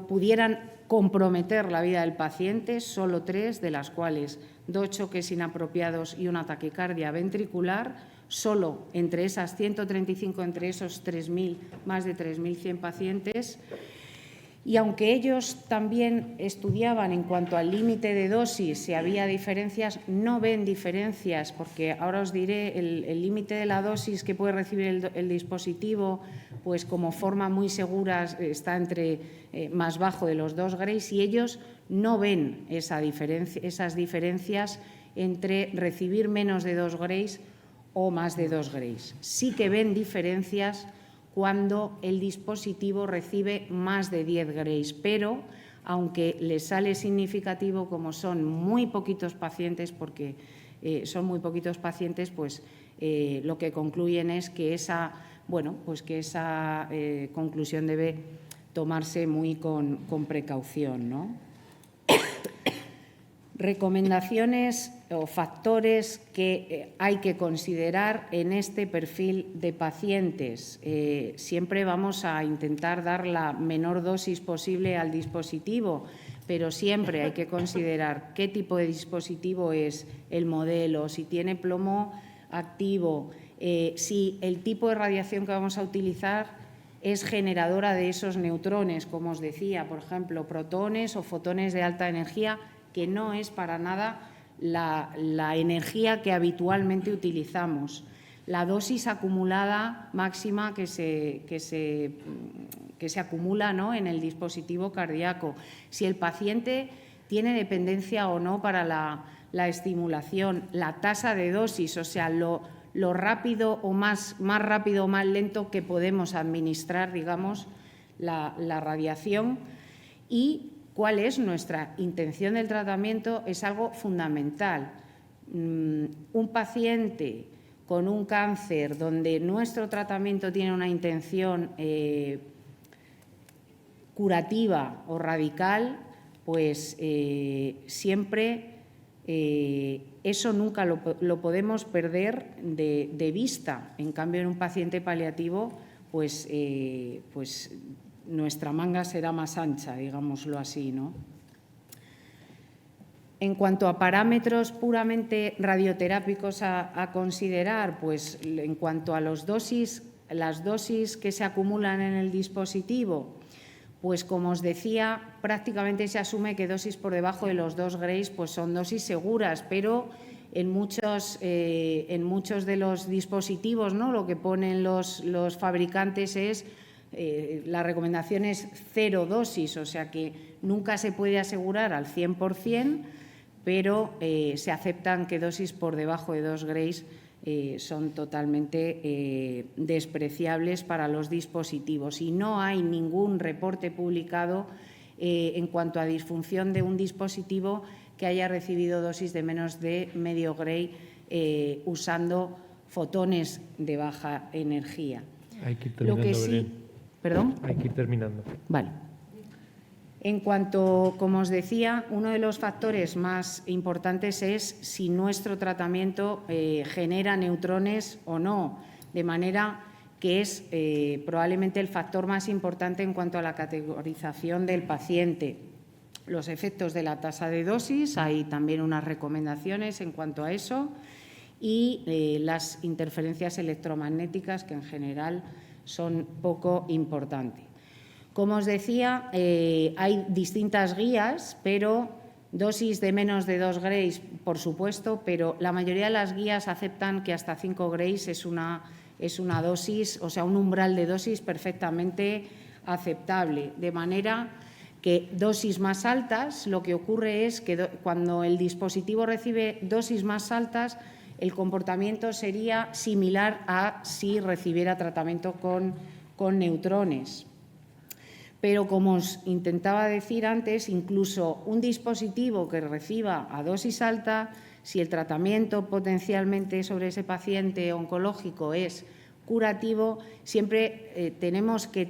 pudieran comprometer la vida del paciente, solo 3, de las cuales 2 choques inapropiados y una taquicardia ventricular, solo entre esas 135, entre esos 3.000, más de 3.100 pacientes. Y aunque ellos también estudiaban en cuanto al límite de dosis si había diferencias, no ven diferencias, porque ahora os diré el límite de la dosis que puede recibir el dispositivo, pues como forma muy segura está más bajo de los 2 grays, y ellos no ven esas diferencias entre recibir menos de 2 grays o más de 2 grays. Sí que ven diferencias cuando el dispositivo recibe más de 10 grays, pero aunque les sale significativo, como son muy poquitos pacientes, porque son muy poquitos pacientes, pues lo que concluyen es que esa conclusión debe tomarse muy con precaución, ¿no? Recomendaciones o factores que hay que considerar en este perfil de pacientes. Siempre vamos a intentar dar la menor dosis posible al dispositivo, pero siempre hay que considerar qué tipo de dispositivo es, el modelo, si tiene plomo activo, si el tipo de radiación que vamos a utilizar es generadora de esos neutrones, como os decía, por ejemplo, protones o fotones de alta energía, que no es para nada la energía que habitualmente utilizamos. La dosis acumulada máxima que se acumula, ¿no?, en el dispositivo cardíaco. Si el paciente tiene dependencia o no para la estimulación, la tasa de dosis, o sea, lo rápido o más rápido o más lento que podemos administrar, digamos, la radiación, y cuál es nuestra intención del tratamiento es algo fundamental. Un paciente con un cáncer donde nuestro tratamiento tiene una intención curativa o radical, pues siempre eso nunca lo podemos perder de vista. En cambio, en un paciente paliativo, pues nuestra manga será más ancha, digámoslo así, ¿no? En cuanto a parámetros puramente radioterápicos a considerar, pues en cuanto a las dosis que se acumulan en el dispositivo, pues como os decía, prácticamente se asume que dosis por debajo de los 2 Grays pues son dosis seguras, pero en muchos de los dispositivos, ¿no?, lo que ponen los fabricantes es la recomendación es 0 dosis, o sea que nunca se puede asegurar al 100%, pero se aceptan que dosis por debajo de 2 Grays son totalmente despreciables para los dispositivos, y no hay ningún reporte publicado en cuanto a disfunción de un dispositivo que haya recibido dosis de menos de medio Gray usando fotones de baja energía. Hay que ir terminando, Belén. ¿Perdón? Hay que ir terminando. Vale. En cuanto, como os decía, uno de los factores más importantes es si nuestro tratamiento genera neutrones o no, de manera que es probablemente el factor más importante en cuanto a la categorización del paciente. Los efectos de la tasa de dosis, hay también unas recomendaciones en cuanto a eso, y las interferencias electromagnéticas, que en general son poco importantes. Como os decía, hay distintas guías, pero dosis de menos de 2 Grays, por supuesto, pero la mayoría de las guías aceptan que hasta 5 Grays es una dosis, o sea, un umbral de dosis perfectamente aceptable, de manera que dosis más altas, lo que ocurre es que cuando el dispositivo recibe dosis más altas, el comportamiento sería similar a si recibiera tratamiento con neutrones. Pero, como os intentaba decir antes, incluso un dispositivo que reciba a dosis alta, si el tratamiento potencialmente sobre ese paciente oncológico es curativo, siempre tenemos que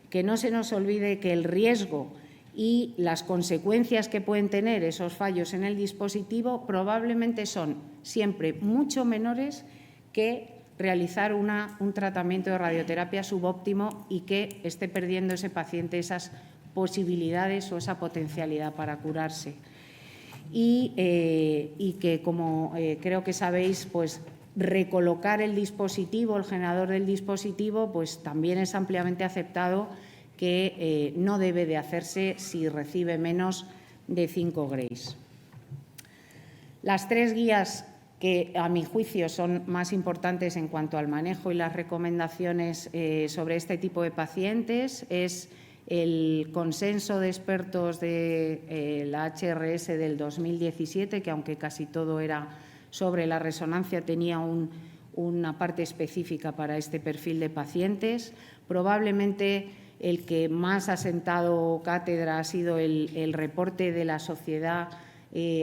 que no se nos olvide que el riesgo y las consecuencias que pueden tener esos fallos en el dispositivo probablemente son siempre mucho menores que realizar un tratamiento de radioterapia subóptimo y que esté perdiendo ese paciente esas posibilidades o esa potencialidad para curarse. Y que, como creo que sabéis, pues recolocar el dispositivo, el generador del dispositivo, pues también es ampliamente aceptado que no debe de hacerse si recibe menos de 5 Grays. Las 3 guías que, a mi juicio, son más importantes en cuanto al manejo y las recomendaciones sobre este tipo de pacientes es el consenso de expertos de la HRS del 2017, que aunque casi todo era sobre la resonancia, tenía una parte específica para este perfil de pacientes. Probablemente el que más ha sentado cátedra ha sido el reporte de la Sociedad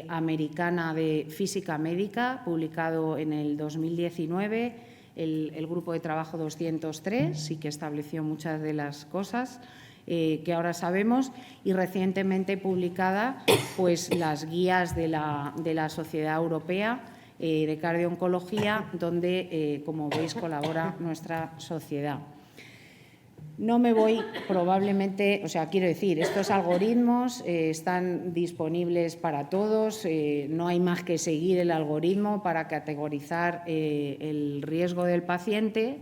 Americana de Física Médica, publicado en el 2019, el grupo de trabajo 203, y que estableció muchas de las cosas que ahora sabemos, y recientemente publicada pues las guías de la Sociedad Europea de Cardio-Oncología, donde, como veis, colabora nuestra sociedad. No me voy probablemente, o sea, quiero decir, estos algoritmos están disponibles para todos, no hay más que seguir el algoritmo para categorizar el riesgo del paciente,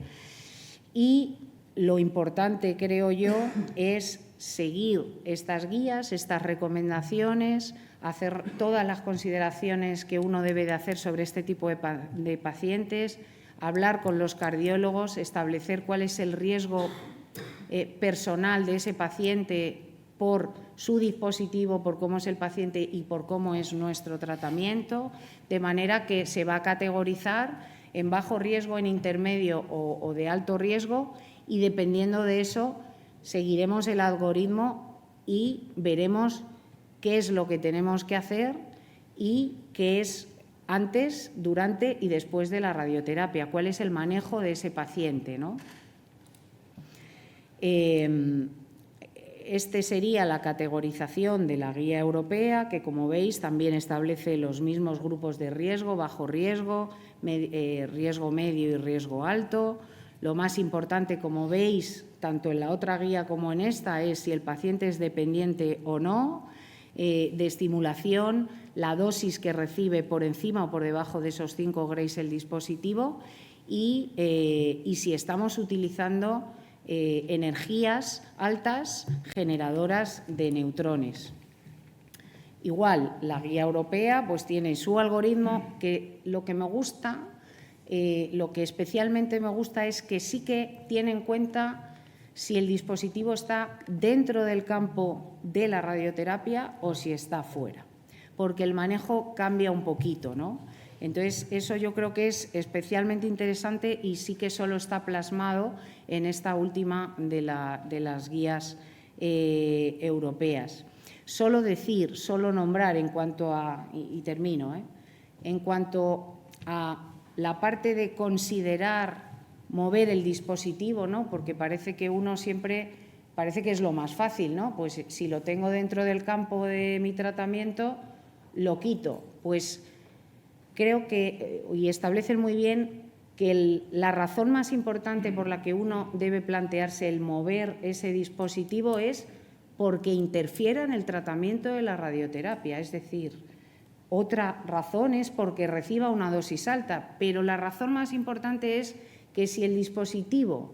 y lo importante, creo yo, es seguir estas guías, estas recomendaciones, hacer todas las consideraciones que uno debe de hacer sobre este tipo de pacientes, hablar con los cardiólogos, establecer cuál es el riesgo personal de ese paciente por su dispositivo, por cómo es el paciente y por cómo es nuestro tratamiento, de manera que se va a categorizar en bajo riesgo, en intermedio o de alto riesgo, y dependiendo de eso seguiremos el algoritmo y veremos qué es lo que tenemos que hacer y qué es antes, durante y después de la radioterapia, cuál es el manejo de ese paciente, ¿no? Este sería la categorización de la guía europea, que, como veis, también establece los mismos grupos de riesgo, bajo riesgo, riesgo medio y riesgo alto. Lo más importante, como veis, tanto en la otra guía como en esta, es si el paciente es dependiente o no de estimulación, la dosis que recibe por encima o por debajo de esos 5 grays el dispositivo y si estamos utilizando energías altas generadoras de neutrones. Igual, la guía europea pues tiene su algoritmo, que lo que me gusta, lo que especialmente me gusta es que sí que tiene en cuenta si el dispositivo está dentro del campo de la radioterapia o si está fuera, porque el manejo cambia un poquito, ¿no? Entonces, eso yo creo que es especialmente interesante y sí que solo está plasmado en esta última de las guías europeas. Solo decir, solo nombrar en cuanto a, y termino, en cuanto a la parte de considerar mover el dispositivo, ¿no? Porque parece que uno siempre, parece que es lo más fácil, ¿no? Pues si lo tengo dentro del campo de mi tratamiento, lo quito. Pues creo que, y establecen muy bien, que la razón más importante por la que uno debe plantearse el mover ese dispositivo es porque interfiera en el tratamiento de la radioterapia. Es decir, otra razón es porque reciba una dosis alta, pero la razón más importante es que si el dispositivo,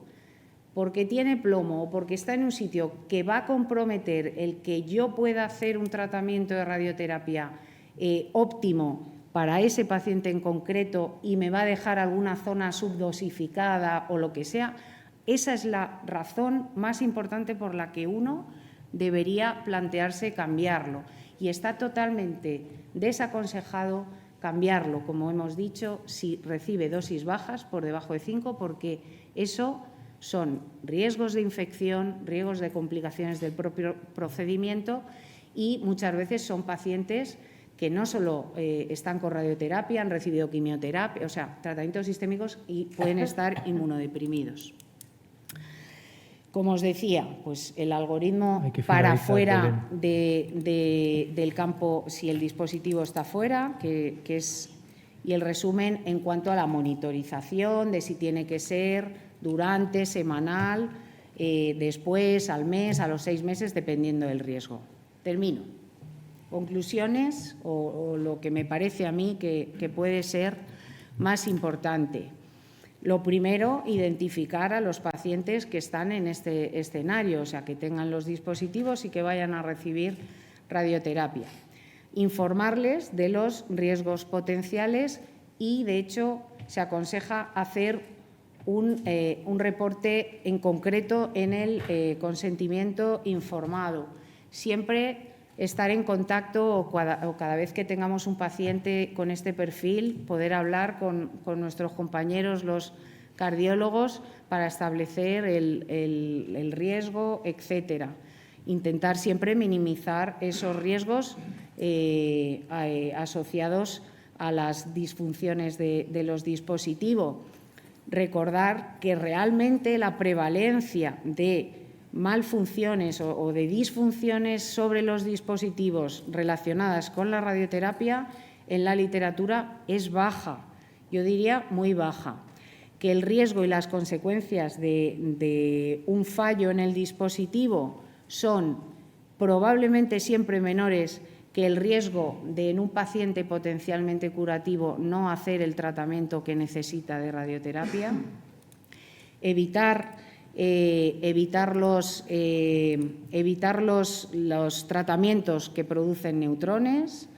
porque tiene plomo o porque está en un sitio que va a comprometer el que yo pueda hacer un tratamiento de radioterapia óptimo para ese paciente en concreto y me va a dejar alguna zona subdosificada o lo que sea, esa es la razón más importante por la que uno debería plantearse cambiarlo. Y está totalmente desaconsejado cambiarlo, como hemos dicho, si recibe dosis bajas por debajo de 5, porque eso son riesgos de infección, riesgos de complicaciones del propio procedimiento y muchas veces son pacientes que no solo están con radioterapia, han recibido quimioterapia, o sea, tratamientos sistémicos y pueden estar inmunodeprimidos. Como os decía, pues el algoritmo para fuera del campo, si el dispositivo está fuera, que es, y el resumen en cuanto a la monitorización de si tiene que ser durante, semanal, después, al mes, a los 6 meses, dependiendo del riesgo. Termino. Conclusiones o lo que me parece a mí que puede ser más importante. Lo primero, identificar a los pacientes que están en este escenario, o sea, que tengan los dispositivos y que vayan a recibir radioterapia. Informarles de los riesgos potenciales y, de hecho, se aconseja hacer un reporte en concreto en el consentimiento informado. Siempre estar en contacto o cada vez que tengamos un paciente con este perfil, poder hablar con nuestros compañeros, los cardiólogos, para establecer el riesgo, etcétera. Intentar siempre minimizar esos riesgos asociados a las disfunciones de los dispositivos. Recordar que realmente la prevalencia de malfunciones o de disfunciones sobre los dispositivos relacionadas con la radioterapia en la literatura es baja, yo diría muy baja, que el riesgo y las consecuencias de un fallo en el dispositivo son probablemente siempre menores que el riesgo de en un paciente potencialmente curativo no hacer el tratamiento que necesita de radioterapia, evitar evitar los tratamientos que producen neutrones,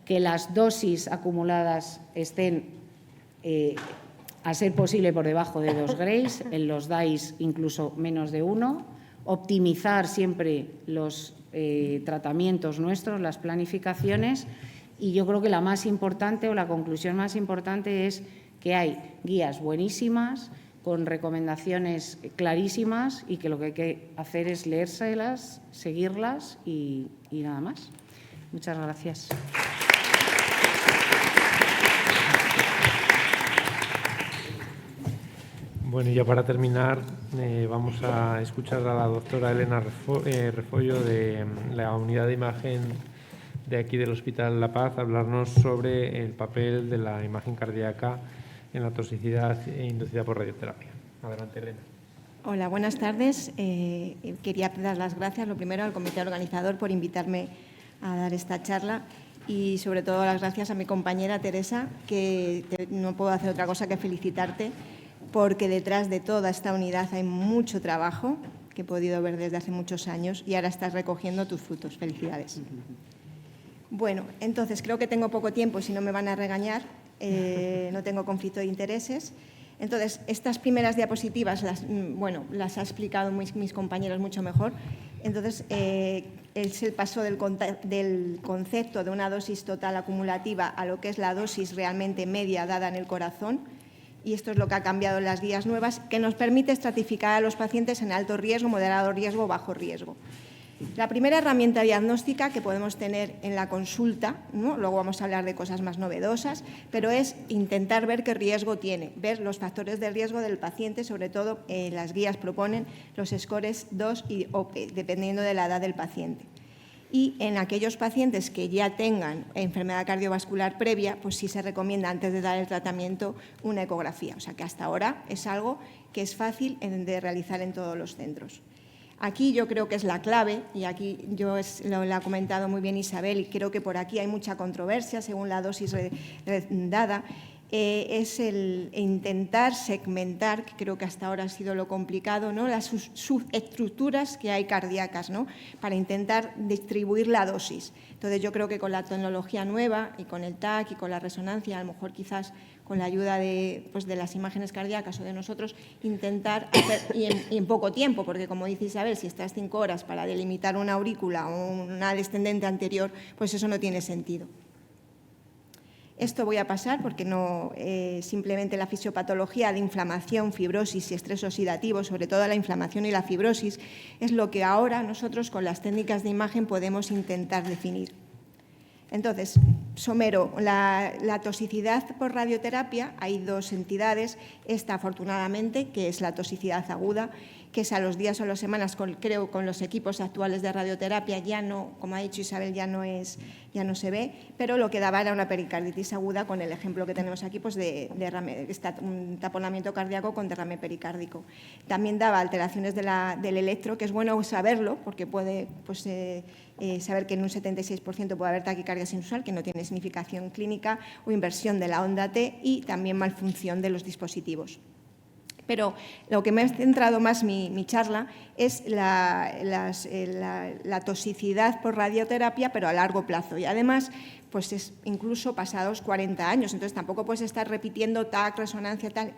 que las dosis acumuladas estén, a ser posible, por debajo de 2 grays, en los DAIs incluso menos de 1, optimizar siempre los tratamientos nuestros, las planificaciones, y yo creo que la más importante o la conclusión más importante es que hay guías buenísimas, con recomendaciones clarísimas y que lo que hay que hacer es leérselas, seguirlas y nada más. Muchas gracias. Bueno, y ya para terminar, vamos a escuchar a la doctora Elena Refollo de la unidad de imagen de aquí del Hospital La Paz, hablarnos sobre el papel de la imagen cardíaca en la toxicidad inducida por radioterapia. Adelante, Elena. Hola, buenas tardes. Quería dar las gracias, lo primero, al comité organizador por invitarme a dar esta charla y, sobre todo, las gracias a mi compañera Teresa, que no puedo hacer otra cosa que felicitarte, porque detrás de toda esta unidad hay mucho trabajo que he podido ver desde hace muchos años y ahora estás recogiendo tus frutos. Felicidades. Bueno, entonces creo que tengo poco tiempo, si no me van a regañar. No tengo conflicto de intereses. Entonces, estas primeras diapositivas las ha explicado mis compañeros mucho mejor. Entonces, es el paso del concepto de una dosis total acumulativa a lo que es la dosis realmente media dada en el corazón. Y esto es lo que ha cambiado en las guías nuevas, que nos permite estratificar a los pacientes en alto riesgo, moderado riesgo, bajo riesgo. La primera herramienta diagnóstica que podemos tener en la consulta, ¿no? Luego vamos a hablar de cosas más novedosas, pero es intentar ver qué riesgo tiene, ver los factores de riesgo del paciente, sobre todo las guías proponen los scores 2 y OPE, dependiendo de la edad del paciente. Y en aquellos pacientes que ya tengan enfermedad cardiovascular previa, pues sí se recomienda antes de dar el tratamiento una ecografía. O sea que hasta ahora es algo que es fácil de realizar en todos los centros. Aquí yo creo que es la clave, y aquí lo ha comentado muy bien Isabel, y creo que por aquí hay mucha controversia según la dosis dada, es el intentar segmentar, que creo que hasta ahora ha sido lo complicado, ¿no? Las subestructuras que hay cardíacas, ¿no? Para intentar distribuir la dosis. Entonces yo creo que con la tecnología nueva y con el TAC y con la resonancia, a lo mejor quizás con la ayuda de las imágenes cardíacas o de nosotros, intentar hacer, y en poco tiempo, porque como dice Isabel, si estás 5 horas para delimitar una aurícula o una descendente anterior, pues eso no tiene sentido. Esto voy a pasar porque no simplemente la fisiopatología de inflamación, fibrosis y estrés oxidativo, sobre todo la inflamación y la fibrosis, es lo que ahora nosotros con las técnicas de imagen podemos intentar definir. Entonces, somero, la toxicidad por radioterapia, hay 2 entidades. Esta, afortunadamente, que es la toxicidad aguda, que es a los días o las semanas, creo, con los equipos actuales de radioterapia, ya no, como ha dicho Isabel, ya no se ve, pero lo que daba era una pericarditis aguda, con el ejemplo que tenemos aquí, pues de derrame, un taponamiento cardíaco con derrame pericárdico. También daba alteraciones del electro, que es bueno saberlo, porque puede saber que en un 76% puede haber taquicardia sinusual, que no tiene significación clínica, o inversión de la onda T y también malfunción de los dispositivos. Pero lo que me ha centrado más mi charla es la toxicidad por radioterapia, pero a largo plazo. Y además, pues es incluso pasados 40 años. Entonces, tampoco puedes estar repitiendo TAC, resonancia, tal.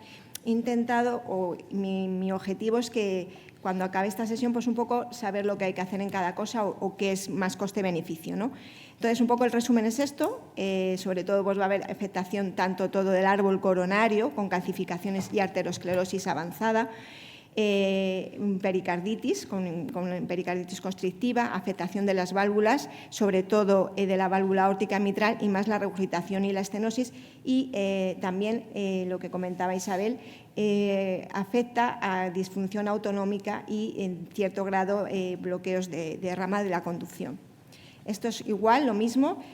He intentado, mi objetivo es que cuando acabe esta sesión, pues un poco saber lo que hay que hacer en cada cosa o qué es más coste-beneficio, ¿no? Entonces, un poco el resumen es esto. Sobre todo, pues va a haber afectación tanto todo del árbol coronario, con calcificaciones y arteriosclerosis avanzada, pericarditis, con pericarditis constrictiva, afectación de las válvulas, sobre todo de la válvula aórtica mitral y más la regurgitación y la estenosis, y también lo que comentaba Isabel, afecta a disfunción autonómica y en cierto grado bloqueos de rama de la conducción. Esto es igual, lo mismo.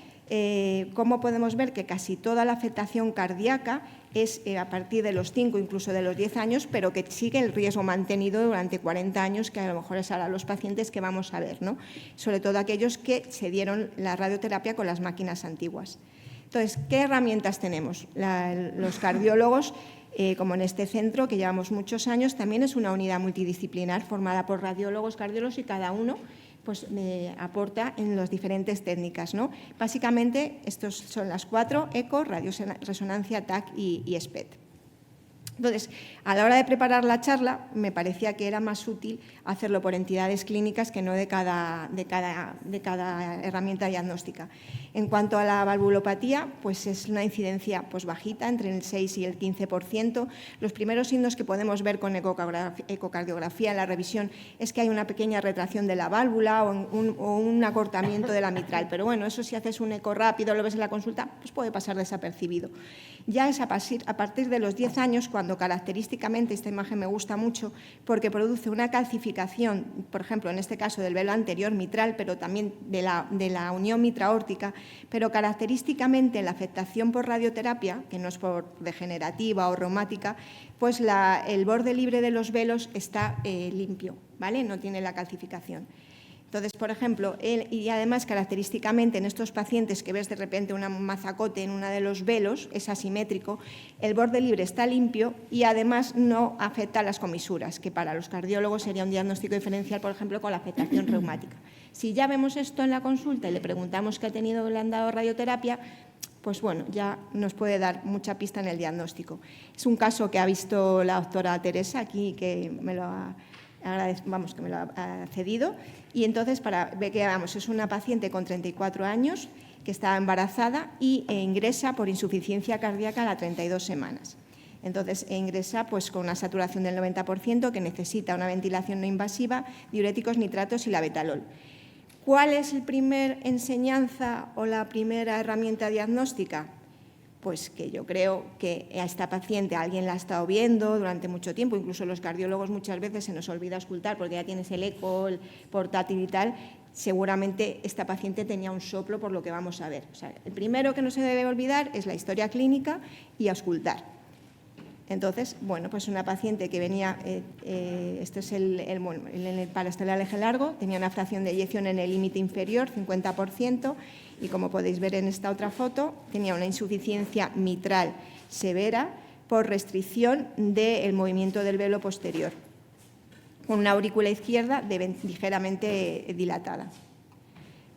¿Cómo podemos ver que casi toda la afectación cardíaca es a partir de los 5, incluso de los 10 años, pero que sigue el riesgo mantenido durante 40 años, que a lo mejor es ahora los pacientes que vamos a ver, ¿no? Sobre todo aquellos que se dieron la radioterapia con las máquinas antiguas. Entonces, ¿qué herramientas tenemos? Los cardiólogos, como en este centro, que llevamos muchos años, también es una unidad multidisciplinar formada por radiólogos, cardiólogos y cada uno pues, aporta en las diferentes técnicas, ¿no? Básicamente, estos son las 4, eco, radioresonancia, TAC y SPECT. Entonces, a la hora de preparar la charla, me parecía que era más útil hacerlo por entidades clínicas que no de cada herramienta diagnóstica. En cuanto a la valvulopatía, pues es una incidencia pues bajita, entre el 6 y el 15%. Los primeros signos que podemos ver con ecocardiografía en la revisión es que hay una pequeña retracción de la válvula o un acortamiento de la mitral. Pero bueno, eso si haces un eco rápido, lo ves en la consulta, pues puede pasar desapercibido. Ya es a partir de los 10 años, cuando característicamente esta imagen me gusta mucho porque produce una calcificación, por ejemplo, en este caso del velo anterior mitral, pero también de la unión mitra-órtica, pero característicamente la afectación por radioterapia, que no es por degenerativa o reumática, pues el borde libre de los velos está limpio, ¿vale? No tiene la calcificación. Entonces, por ejemplo, y además característicamente en estos pacientes que ves de repente un mazacote en uno de los velos, es asimétrico, el borde libre está limpio y además no afecta a las comisuras, que para los cardiólogos sería un diagnóstico diferencial, por ejemplo, con la afectación reumática. Si ya vemos esto en la consulta y le preguntamos qué ha tenido, le han dado radioterapia, pues bueno, ya nos puede dar mucha pista en el diagnóstico. Es un caso que ha visto la doctora Teresa aquí, que me lo ha cedido. Y entonces, para ver que es una paciente con 34 años que está embarazada y ingresa por insuficiencia cardíaca a las 32 semanas. Entonces, ingresa pues, con una saturación del 90%, que necesita una ventilación no invasiva, diuréticos, nitratos y labetalol. ¿Cuál es la primera enseñanza o la primera herramienta diagnóstica? Pues que yo creo que a esta paciente alguien la ha estado viendo durante mucho tiempo, incluso los cardiólogos muchas veces se nos olvida auscultar porque ya tienes el eco, el portátil y tal. Seguramente esta paciente tenía un soplo por lo que vamos a ver. O sea, el primero que no se debe olvidar es la historia clínica y auscultar. Entonces, bueno, pues una paciente que venía, este es el paraestral eje largo, tenía una fracción de eyección en el límite inferior, 50%, y como podéis ver en esta otra foto, tenía una insuficiencia mitral severa por restricción del movimiento del velo posterior, con una aurícula izquierda ligeramente dilatada.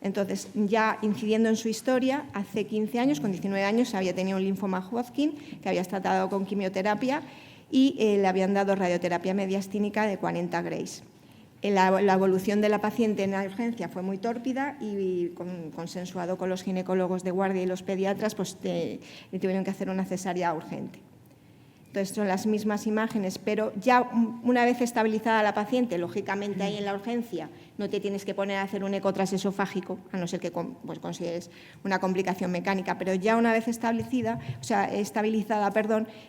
Entonces, ya incidiendo en su historia, hace 15 años, con 19 años, había tenido un linfoma Hodgkin, que había tratado con quimioterapia y le habían dado radioterapia mediastínica de 40 Grays. La evolución de la paciente en la urgencia fue muy tórpida y consensuado con los ginecólogos de guardia y los pediatras, pues le tuvieron que hacer una cesárea urgente. Entonces, son las mismas imágenes, pero ya una vez estabilizada la paciente, lógicamente ahí en la urgencia no te tienes que poner a hacer un eco transesofágico, a no ser que pues, consideres una complicación mecánica, pero ya una vez estabilizada,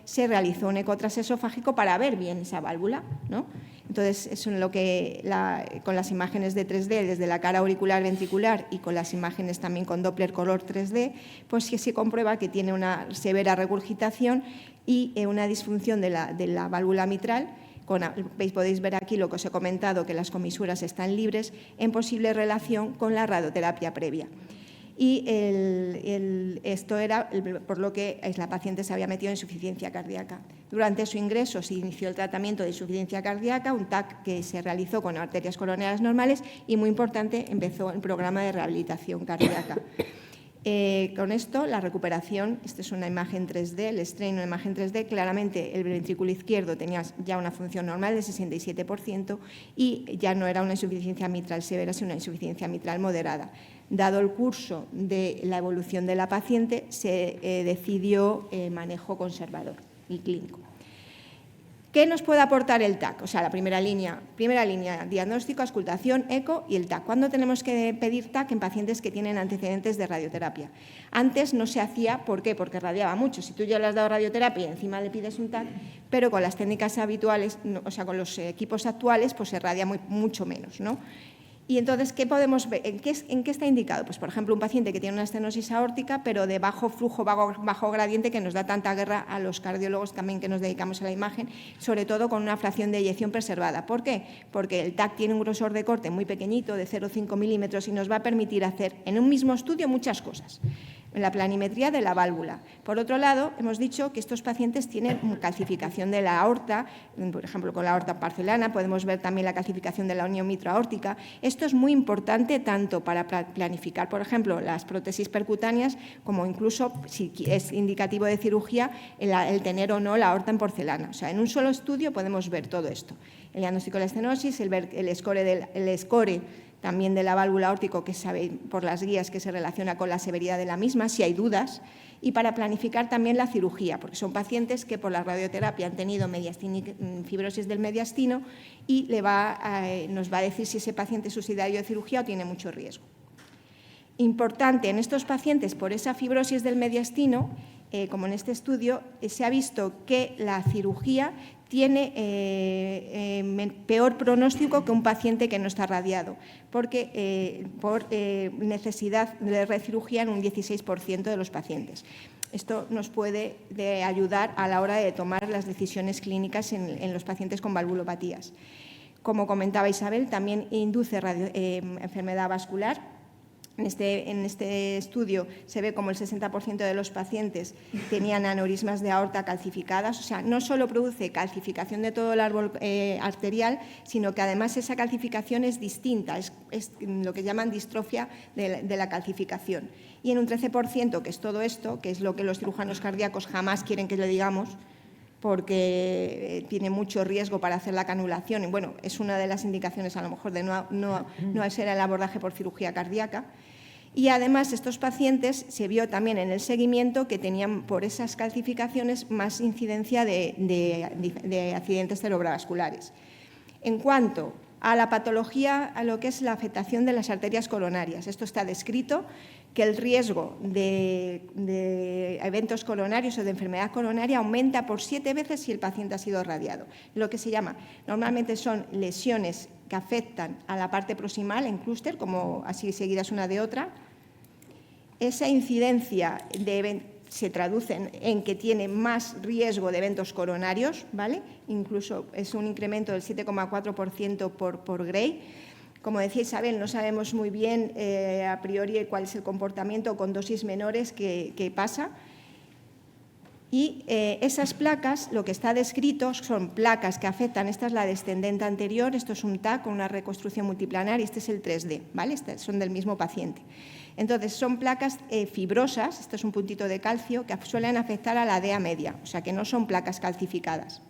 se realizó un eco transesofágico para ver bien esa válvula, ¿no? Entonces, eso es lo que con las imágenes de 3D desde la cara auricular ventricular y con las imágenes también con Doppler color 3D, pues sí se comprueba que tiene una severa regurgitación y una disfunción de la válvula mitral. Podéis ver aquí lo que os he comentado, que las comisuras están libres, en posible relación con la radioterapia previa. Y esto era por lo que la paciente se había metido en insuficiencia cardíaca. Durante su ingreso se inició el tratamiento de insuficiencia cardíaca, un TAC que se realizó con arterias coronarias normales y, muy importante, empezó el programa de rehabilitación cardíaca. Con esto, la recuperación, esta es una imagen 3D, el strain, una imagen 3D, claramente el ventrículo izquierdo tenía ya una función normal de 67% y ya no era una insuficiencia mitral severa, sino una insuficiencia mitral moderada. Dado el curso de la evolución de la paciente, se decidió manejo conservador y clínico. ¿Qué nos puede aportar el TAC? O sea, la primera línea, diagnóstico, auscultación, eco y el TAC. ¿Cuándo tenemos que pedir TAC? En pacientes que tienen antecedentes de radioterapia. Antes no se hacía, ¿por qué? Porque radiaba mucho. Si tú ya le has dado radioterapia y encima le pides un TAC, pero con las técnicas habituales, o sea, con los equipos actuales, pues se radia mucho menos, ¿no? Y entonces, ¿qué podemos ver? ¿En qué está indicado? Pues, por ejemplo, un paciente que tiene una estenosis aórtica, pero de bajo flujo, bajo gradiente, que nos da tanta guerra a los cardiólogos también que nos dedicamos a la imagen, sobre todo con una fracción de eyección preservada. ¿Por qué? Porque el TAC tiene un grosor de corte muy pequeñito, de 0,5 milímetros, y nos va a permitir hacer en un mismo estudio muchas cosas. la planimetría de la válvula. Por otro lado, hemos dicho que estos pacientes tienen calcificación de la aorta, por ejemplo, con la aorta parcelana, podemos ver también la calcificación de la unión mitroaórtica. Esto es muy importante tanto para planificar, por ejemplo, las prótesis percutáneas, como incluso, si es indicativo de cirugía, el tener o no la aorta en porcelana. O sea, en un solo estudio podemos ver todo esto. El diagnóstico de la estenosis, el score también de la válvula aórtica, que sabe por las guías que se relaciona con la severidad de la misma, si hay dudas, y para planificar también la cirugía, porque son pacientes que por la radioterapia han tenido fibrosis del mediastino y nos va a decir si ese paciente es subsidiario de cirugía o tiene mucho riesgo. Importante en estos pacientes por esa fibrosis del mediastino, como en este estudio, se ha visto que la cirugía tiene peor pronóstico que un paciente que no está radiado, porque por necesidad de recirugía en un 16% de los pacientes. Esto nos puede ayudar a la hora de tomar las decisiones clínicas en los pacientes con valvulopatías. Como comentaba Isabel, también induce enfermedad vascular. En este estudio se ve como el 60% de los pacientes tenían aneurismas de aorta calcificadas, o sea, no solo produce calcificación de todo el árbol arterial, sino que además esa calcificación es distinta, es lo que llaman distrofia de la calcificación. Y en un 13%, que es todo esto, que es lo que los cirujanos cardíacos jamás quieren que le digamos, porque tiene mucho riesgo para hacer la canulación y bueno, es una de las indicaciones a lo mejor de no hacer el abordaje por cirugía cardíaca. Y además estos pacientes se vio también en el seguimiento que tenían por esas calcificaciones más incidencia de accidentes cerebrovasculares. En cuanto a la patología, a lo que es la afectación de las arterias coronarias, esto está descrito, que el riesgo de eventos coronarios o de enfermedad coronaria aumenta por 7 veces si el paciente ha sido radiado. Lo que se llama, normalmente son lesiones que afectan a la parte proximal en clúster, como así seguidas una de otra. Esa incidencia se traduce en que tiene más riesgo de eventos coronarios, ¿vale? Incluso es un incremento del 7,4% por Gray. Como decía Isabel, no sabemos muy bien a priori cuál es el comportamiento con dosis menores que pasa. Y esas placas, lo que está descrito, son placas que afectan, esta es la descendente anterior, esto es un TAC con una reconstrucción multiplanar y este es el 3D, ¿vale? Son del mismo paciente. Entonces, son placas fibrosas, esto es un puntito de calcio, que suelen afectar a la DEA media, o sea que no son placas calcificadas.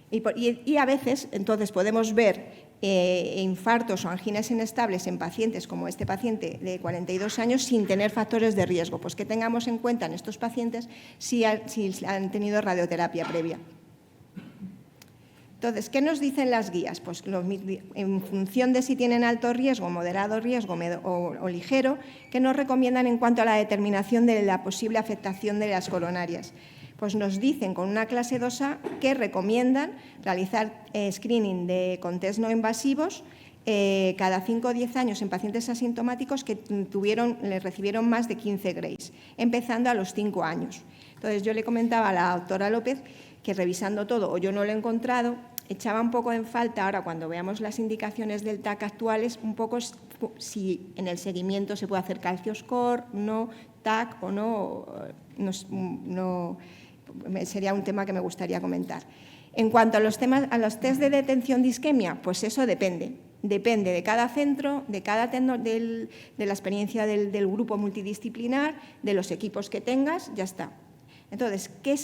Y a veces, entonces, podemos ver infartos o anginas inestables en pacientes como este paciente de 42 años sin tener factores de riesgo, pues que tengamos en cuenta en estos pacientes si han tenido radioterapia previa. Entonces, ¿qué nos dicen las guías? Pues en función de si tienen alto riesgo, moderado riesgo o ligero, ¿qué nos recomiendan en cuanto a la determinación de la posible afectación de las coronarias? Pues nos dicen con una clase 2A que recomiendan realizar screening con test no invasivos cada 5 o 10 años en pacientes asintomáticos que les recibieron más de 15 Grays, empezando a los 5 años. Entonces, yo le comentaba a la doctora López que revisando todo, o yo no lo he encontrado, echaba un poco en falta, ahora cuando veamos las indicaciones del TAC actuales, un poco si en el seguimiento se puede hacer calcio score, no, TAC o no sería un tema que me gustaría comentar. En cuanto a los test de detención de isquemia, pues eso depende de cada centro, de la experiencia del grupo multidisciplinar, de los equipos que tengas, ya está. Entonces, ¿qué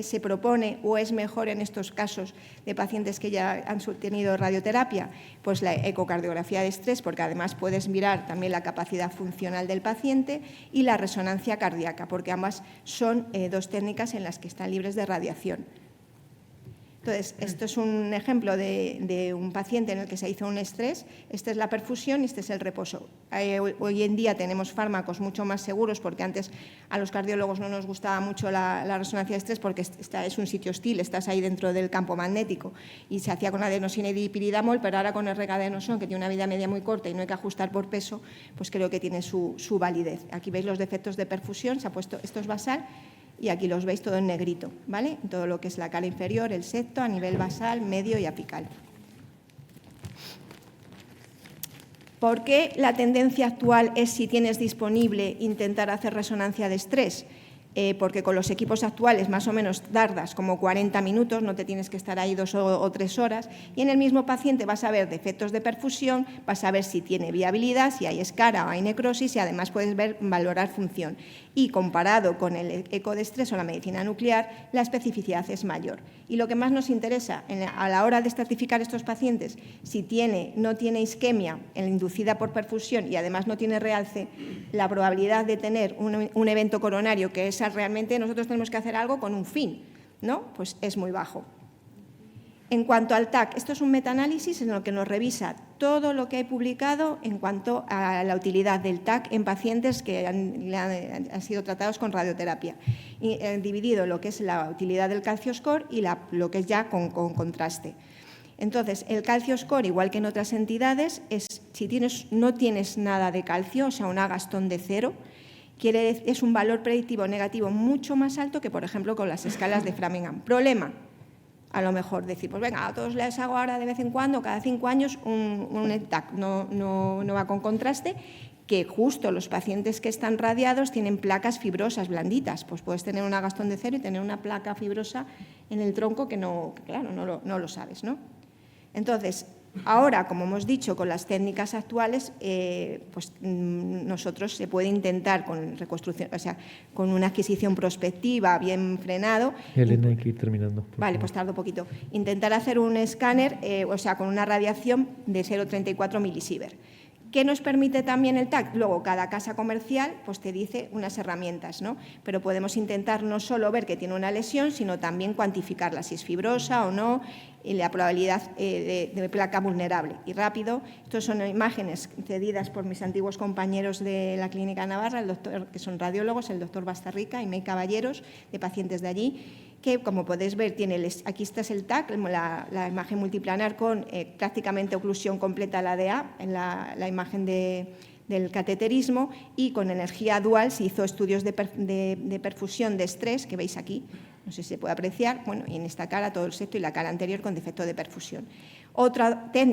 se propone o es mejor en estos casos de pacientes que ya han tenido radioterapia? Pues la ecocardiografía de estrés, porque además puedes mirar también la capacidad funcional del paciente, y la resonancia cardíaca, porque ambas son dos técnicas en las que están libres de radiación. Entonces, esto es un ejemplo de un paciente en el que se hizo un estrés. Esta es la perfusión y este es el reposo. Hoy en día tenemos fármacos mucho más seguros, porque antes a los cardiólogos no nos gustaba mucho la resonancia de estrés porque es un sitio hostil, estás ahí dentro del campo magnético, y se hacía con adenosina y dipiridamol, pero ahora con el regadenoson, que tiene una vida media muy corta y no hay que ajustar por peso, pues creo que tiene su validez. Aquí veis los defectos de perfusión, se ha puesto, esto es basal, y aquí los veis todo en negrito, ¿vale? Todo lo que es la cara inferior, el septo, a nivel basal, medio y apical. ¿Por qué la tendencia actual es, si tienes disponible, intentar hacer resonancia de estrés? Porque con los equipos actuales más o menos tardas como 40 minutos, no te tienes que estar ahí 2 o 3 horas, y en el mismo paciente vas a ver defectos de perfusión, vas a ver si tiene viabilidad, si hay escara o hay necrosis, y además puedes valorar función. Y comparado con el eco de estrés o la medicina nuclear, la especificidad es mayor. Y lo que más nos interesa a la hora de estratificar estos pacientes, si no tiene isquemia inducida por perfusión y además no tiene realce, la probabilidad de tener un evento coronario, que es realmente nosotros tenemos que hacer algo con un fin, ¿no? Pues es muy bajo. En cuanto al TAC, esto es un metaanálisis en el que nos revisa todo lo que hay publicado en cuanto a la utilidad del TAC en pacientes que han sido tratados con radioterapia, dividido lo que es la utilidad del calcio score y lo que es ya con contraste. Entonces, el calcio score, igual que en otras entidades, si no tienes nada de calcio, o sea, un agastón de 0, es un valor predictivo negativo mucho más alto que, por ejemplo, con las escalas de Framingham. Problema, a lo mejor decir, pues venga, a todos les hago ahora de vez en cuando, cada 5 años, un TAC, no va con contraste, que justo los pacientes que están radiados tienen placas fibrosas, blanditas, pues puedes tener un agastón de 0 y tener una placa fibrosa en el tronco que no lo sabes, ¿no? Entonces, ahora, como hemos dicho, con las técnicas actuales, pues nosotros se puede intentar con reconstrucción, o sea, con una adquisición prospectiva bien frenado. Elena, hay que ir terminando. Vale, pues tardo poquito. Intentar hacer un escáner, o sea, con una radiación de 0,34 milisievert. ¿Qué nos permite también el TAC? Luego, cada casa comercial pues te dice unas herramientas, ¿no? Pero podemos intentar no solo ver que tiene una lesión, sino también cuantificarla, si es fibrosa o no, y la probabilidad de placa vulnerable. Y rápido, estas son imágenes cedidas por mis antiguos compañeros de la Clínica Navarra, que son radiólogos, el doctor Bastarrica y May Caballeros, de pacientes de allí, que, como podéis ver, aquí está el TAC, la imagen multiplanar con prácticamente oclusión completa la DA, en la imagen del cateterismo, y con energía dual se hizo estudios de perfusión de estrés, que veis aquí, no sé si se puede apreciar, bueno, y en esta cara todo el septo y la cara anterior con defecto de perfusión. O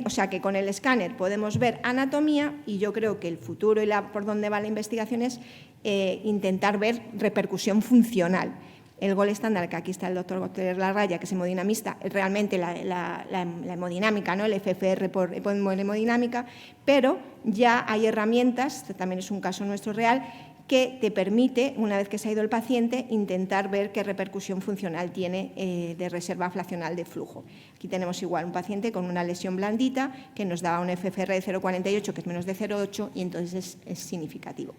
sea que con el escáner podemos ver anatomía, y yo creo que el futuro y por dónde va la investigación es intentar ver repercusión funcional. El gol estándar, que aquí está el doctor Gautier Larraya, que es hemodinamista, realmente la hemodinámica, ¿no? El FFR por hemodinámica, pero ya hay herramientas, este también es un caso nuestro real, que te permite, una vez que se ha ido el paciente, intentar ver qué repercusión funcional tiene de reserva flacional de flujo. Aquí tenemos igual un paciente con una lesión blandita que nos da un FFR de 0,48, que es menos de 0,8, y entonces es significativo.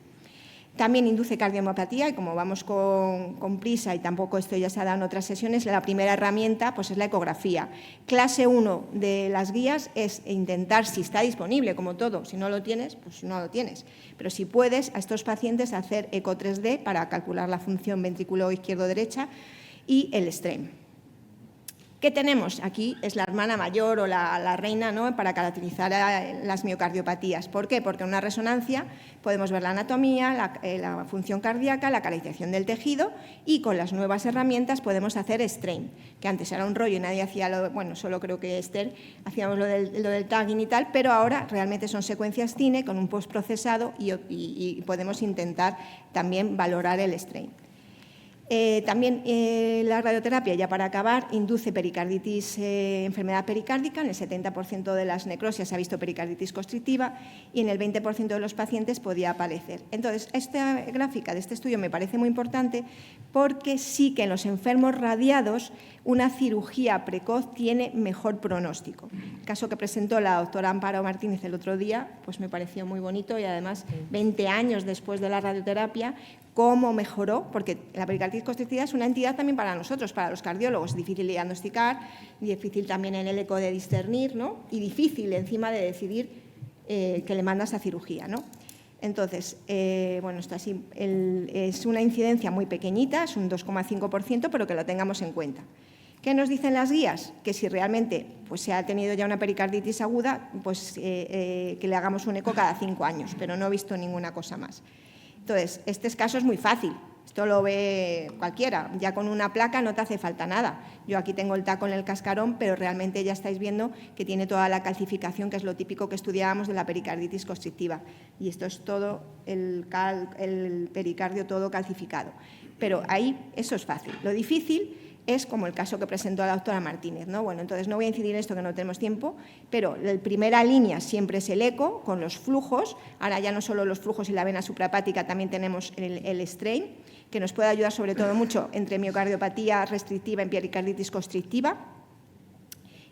También induce cardiomiopatía, y como vamos con prisa y tampoco esto ya se ha dado en otras sesiones, la primera herramienta pues es la ecografía. Clase 1 de las guías es intentar, si está disponible, como todo, si no lo tienes, pues no lo tienes. Pero si puedes, a estos pacientes hacer eco 3D para calcular la función ventrículo izquierdo-derecha y el STREAM. ¿Qué tenemos? Aquí es la hermana mayor o la reina, ¿no?, para caracterizar las miocardiopatías. ¿Por qué? Porque en una resonancia podemos ver la anatomía, la función cardíaca, la caracterización del tejido, y con las nuevas herramientas podemos hacer STRAIN, que antes era un rollo y nadie hacía bueno, solo creo que Esther hacíamos lo del tagging y tal, pero ahora realmente son secuencias CINE con un postprocesado y podemos intentar también valorar el STRAIN. También la radioterapia, ya para acabar, induce pericarditis, enfermedad pericárdica. En el 70% de las necrosias se ha visto pericarditis constrictiva y en el 20% de los pacientes podía aparecer. Entonces, esta gráfica de este estudio me parece muy importante porque sí que en los enfermos radiados una cirugía precoz tiene mejor pronóstico. El caso que presentó la doctora Amparo Martínez el otro día, pues me pareció muy bonito, y además 20 años después de la radioterapia, cómo mejoró, porque la pericarditis constrictiva es una entidad también para nosotros, para los cardiólogos, difícil de diagnosticar, difícil también en el eco de discernir, ¿no?, y difícil encima de decidir que le mandas a cirugía, ¿no? Entonces, bueno, esto así, es una incidencia muy pequeñita, es un 2,5%, pero que lo tengamos en cuenta. ¿Qué nos dicen las guías? Que si realmente pues, se ha tenido ya una pericarditis aguda, pues que le hagamos un eco cada 5 años, pero no he visto ninguna cosa más. Entonces, este caso es muy fácil. Esto lo ve cualquiera, ya con una placa no te hace falta nada. Yo aquí tengo el TAC con el cascarón, pero realmente ya estáis viendo que tiene toda la calcificación, que es lo típico que estudiábamos de la pericarditis constrictiva. Y esto es todo el pericardio todo calcificado. Pero ahí eso es fácil. Lo difícil es como el caso que presentó la doctora Martínez, ¿no? Bueno, entonces no voy a incidir en esto que no tenemos tiempo, pero la primera línea siempre es el eco con los flujos. Ahora ya no solo los flujos y la vena suprahepática, también tenemos el strain, que nos puede ayudar sobre todo mucho entre miocardiopatía restrictiva y pericarditis constrictiva.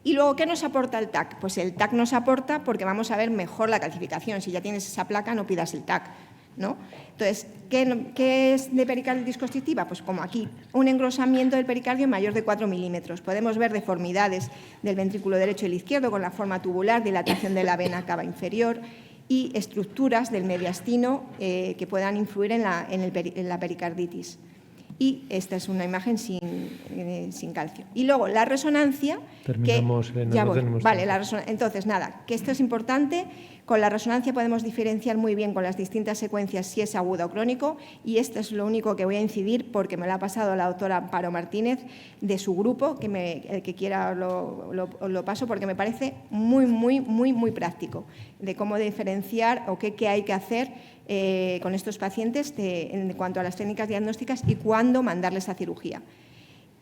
Y luego, ¿qué nos aporta el TAC? Pues el TAC nos aporta porque vamos a ver mejor la calcificación. Si ya tienes esa placa, no pidas el TAC, ¿no? Entonces, ¿qué es de pericarditis constrictiva? Pues como aquí, un engrosamiento del pericardio mayor de 4 milímetros. Podemos ver deformidades del ventrículo derecho y el izquierdo con la forma tubular, dilatación de la vena cava inferior y estructuras del mediastino que puedan influir en la pericarditis. Y esta es una imagen sin calcio. Y luego la resonancia. Terminamos, Elena, ya no voy. tenemos Vale, tiempo. entonces nada, que esto es importante. Con la resonancia podemos diferenciar muy bien con las distintas secuencias si es agudo o crónico, y esto es lo único que voy a incidir porque me lo ha pasado la doctora Amparo Martínez de su grupo, el que quiera lo paso porque me parece muy práctico de cómo diferenciar o qué hay que hacer con estos pacientes en cuanto a las técnicas diagnósticas y cuándo mandarles a cirugía.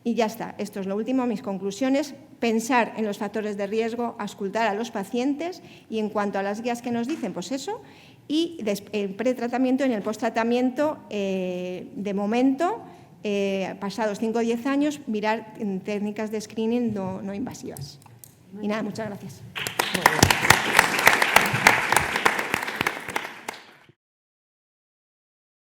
Y ya está, esto es lo último, mis conclusiones, pensar en los factores de riesgo, auscultar a los pacientes y en cuanto a las guías que nos dicen, pues eso, y el pretratamiento y en el posttratamiento, de momento, pasados 5 o 10 años, mirar en técnicas de screening no invasivas. Y nada, muchas gracias. Muy bien.